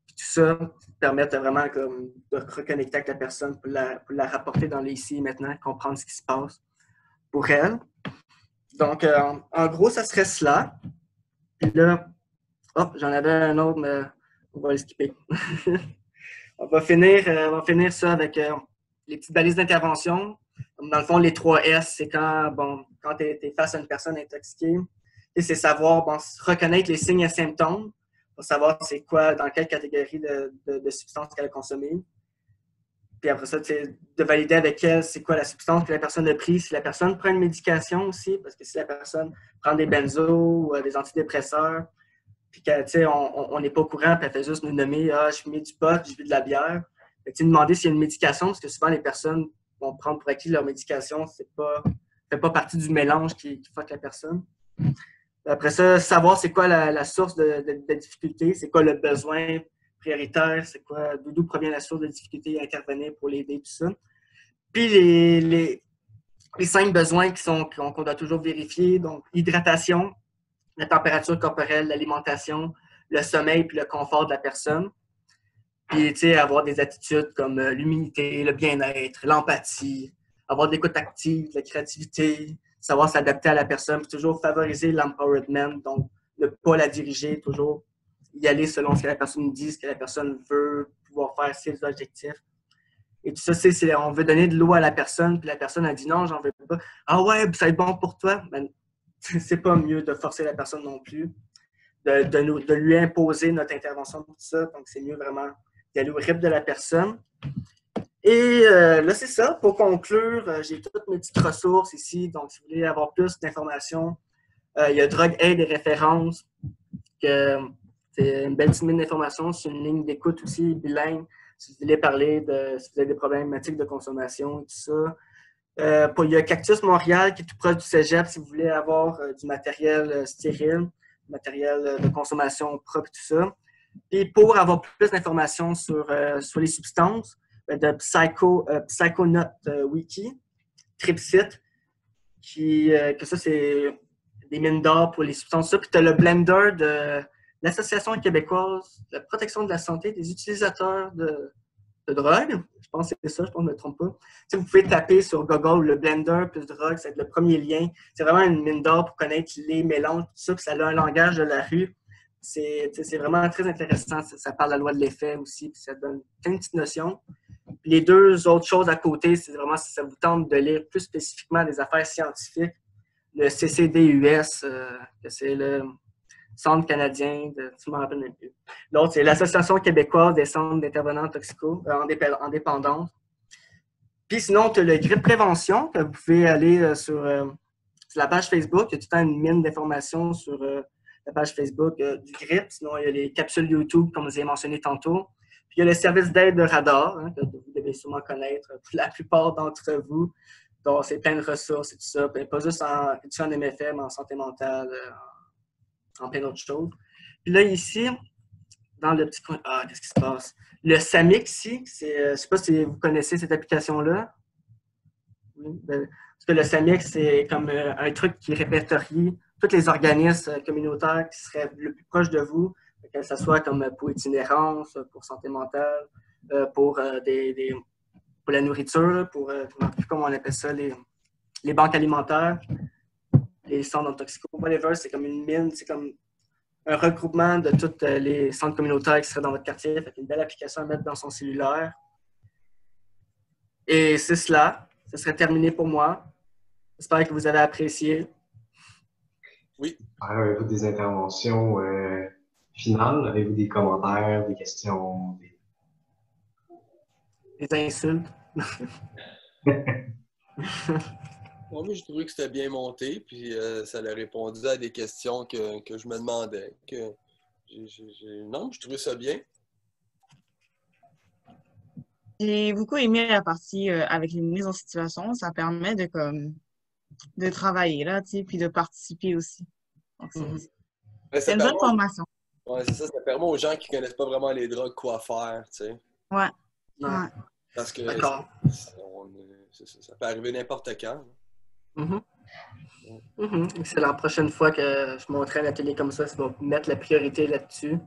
Puis tout ça permet vraiment comme, de reconnecter avec la personne pour la rapporter dans le ici et maintenant, comprendre ce qui se passe pour elle. Donc, en gros, ça serait cela. Puis là, j'en avais un autre, mais on va le skipper. on va finir ça avec les petites balises d'intervention. Dans le fond, les 3 S, c'est quand tu es face à une personne intoxiquée, c'est savoir reconnaître les signes et symptômes pour savoir c'est quoi, dans quelle catégorie de substance qu'elle a consommé. Puis après ça, de valider avec elle c'est quoi la substance que la personne a prise. Si la personne prend une médication aussi, parce que si la personne prend des benzos ou des antidépresseurs, puis on n'est pas au courant, puis elle fait juste nous nommer « Ah, je fume du pot, je vis de la bière ». Demander s'il y a une médication, parce que souvent les personnes vont prendre pour acquis leur médication, ça ne fait pas partie du mélange qui fuck la personne. Après ça, savoir c'est quoi la source de difficulté, c'est quoi le besoin prioritaire, c'est quoi, d'où provient la source de difficulté à intervenir pour l'aider, tout ça. Puis les 5 besoins qu'on doit toujours vérifier, donc l'hydratation, la température corporelle, l'alimentation, le sommeil puis le confort de la personne. Puis, avoir des attitudes comme l'humilité, le bien-être, l'empathie, avoir de l'écoute active, la créativité, savoir s'adapter à la personne, puis toujours favoriser l'empowerment, donc ne pas la diriger, toujours y aller selon ce que la personne dit, ce que la personne veut pouvoir faire, ses objectifs. Et tout ça, on veut donner de l'eau à la personne, puis la personne a dit non, j'en veux pas. Ah ouais, ça va être bon pour toi. Ben, c'est pas mieux de forcer la personne non plus, de lui imposer notre intervention, tout ça. Donc, c'est mieux vraiment d'aller au rythme de la personne. Et là, c'est ça. Pour conclure, j'ai toutes mes petites ressources ici. Donc, si vous voulez avoir plus d'informations, il y a Drogue Aide et références. C'est une belle petite mine d'informations. C'est une ligne d'écoute aussi, bilingue. Si vous voulez parler si vous avez des problématiques de consommation et tout ça. Il y a Cactus Montréal qui est tout proche du cégep si vous voulez avoir du matériel stérile, du matériel de consommation propre et tout ça. Puis pour avoir plus d'informations sur les substances, de Psychonaut Wiki, Tripsite, que ça c'est des mines d'or pour les substances. Puis tu as le blender de l'Association québécoise de la protection de la santé des utilisateurs de drogue. Je pense que c'est ça, je pense que je ne me trompe pas. Vous pouvez taper sur Google le blender plus drogue, c'est le premier lien. C'est vraiment une mine d'or pour connaître les mélanges, tout ça, puis ça a un langage de la rue. C'est vraiment très intéressant. Ça parle de la loi de l'effet aussi, puis ça donne plein de petites notions. Puis les 2 autres choses à côté, c'est vraiment si ça vous tente de lire plus spécifiquement des affaires scientifiques, le CCDUS, que c'est le Centre canadien tu ne me rappelles même plus. L'autre, c'est l'Association québécoise des centres d'intervenants toxicaux indépendants. Puis sinon, tu as le GRIP Prévention, que vous pouvez aller sur la page Facebook. Il y a tout le temps une mine d'informations sur la page Facebook du GRIP. Sinon, il y a les capsules YouTube, comme vous avez mentionné tantôt. Puis il y a le service d'aide de radar, que vous devez sûrement connaître pour la plupart d'entre vous. Donc, c'est plein de ressources et tout ça. Puis, pas juste en MFM, mais en santé mentale, en plein d'autres choses. Puis là, ici, dans le petit coin... Ah, qu'est-ce qui se passe? Le SAMIC, ici, je ne sais pas si vous connaissez cette application-là. Oui, parce que le SAMIC, c'est comme un truc qui répertorie tous les organismes communautaires qui seraient le plus proches de vous, que ce soit comme pour itinérance, pour santé mentale, pour la nourriture, pour, je ne sais plus comment on appelle ça, les banques alimentaires, les centres toxicaux, whatever, c'est comme une mine, c'est comme un regroupement de tous les centres communautaires qui seraient dans votre quartier. Fait une belle application à mettre dans son cellulaire. Et c'est cela. Ce serait terminé pour moi. J'espère que vous avez apprécié. Oui. Avez-vous des interventions finales? Avez-vous des commentaires, des questions? Des insultes? Moi, j'ai trouvé que c'était bien monté, puis ça a répondu à des questions que je me demandais. Non, je trouvais ça bien. J'ai beaucoup aimé la partie avec les mises en situation. Ça permet de travailler là, tu sais, puis de participer aussi. Donc, Mhm. Ben, c'est ça une bonne permet, formation. ouais, c'est ça, ça permet aux gens qui connaissent pas vraiment les drogues quoi faire, tu sais. Ouais, Ouais. ouais. Parce que D'accord. c'est ça, ça peut arriver n'importe quand. Mhm. Mhm. C'est la prochaine fois que je montrerai un atelier comme ça va mettre la priorité là-dessus.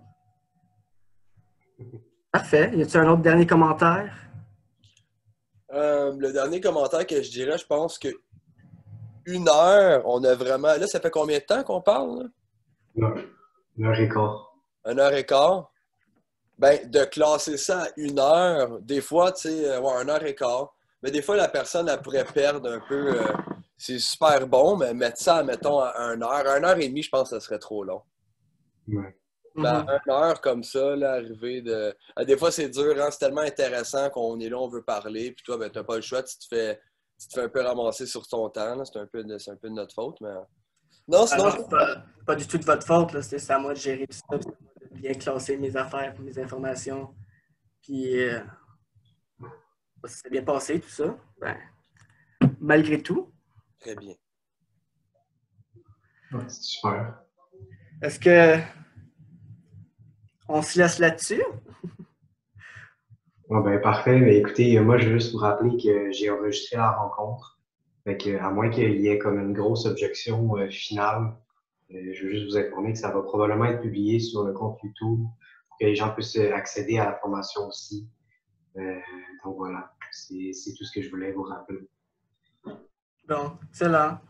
Parfait. Y a-t-il un autre dernier commentaire? Le dernier commentaire que je dirais, je pense que 1 heure, on a vraiment. Là, ça fait combien de temps qu'on parle, là? Une heure et quart. 1 heure et quart. Ben, de classer ça à 1 heure, des fois, tu sais, ouais, 1 heure et quart. Mais des fois, la personne, elle pourrait perdre un peu. C'est super bon, mais mettre ça, mettons, à 1 heure. 1 heure et demie, je pense que ça serait trop long. Ouais. Ben, Mhm. 1 heure comme ça, là, arriver de. Des fois, c'est dur, hein, c'est tellement intéressant qu'on est là, on veut parler, puis toi, ben, t'as pas le choix, tu te fais un peu ramasser sur ton temps, là. C'est un peu de notre faute, mais. Non, Ah sinon, non, c'est pas du tout de votre faute, là. C'est à moi de gérer tout ça, c'est à moi de bien classer mes affaires, mes informations. Puis, ça s'est bien passé, tout ça. Ben, malgré tout. très bien. Ouais, c'est super. Est-ce que on se laisse là-dessus? Bon, ben, parfait. Mais écoutez, moi, je veux juste vous rappeler que j'ai enregistré la rencontre. Fait que, à moins qu'il y ait comme une grosse objection finale, je veux juste vous informer que ça va probablement être publié sur le compte YouTube pour que les gens puissent accéder à la formation aussi. Donc voilà, c'est tout ce que je voulais vous rappeler. Bon, excellent.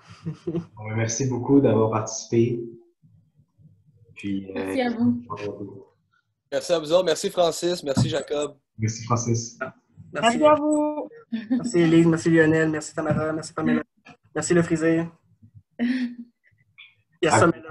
Bon, ben, merci beaucoup d'avoir participé. Puis, Merci à vous. Merci à vous autres. Merci Francis. Merci Jacob. merci Francis. Merci. Merci à vous. Merci Élise, merci Lionel, merci Tamara, merci Pamela, merci Le Frisé. Yes, À- Pamela.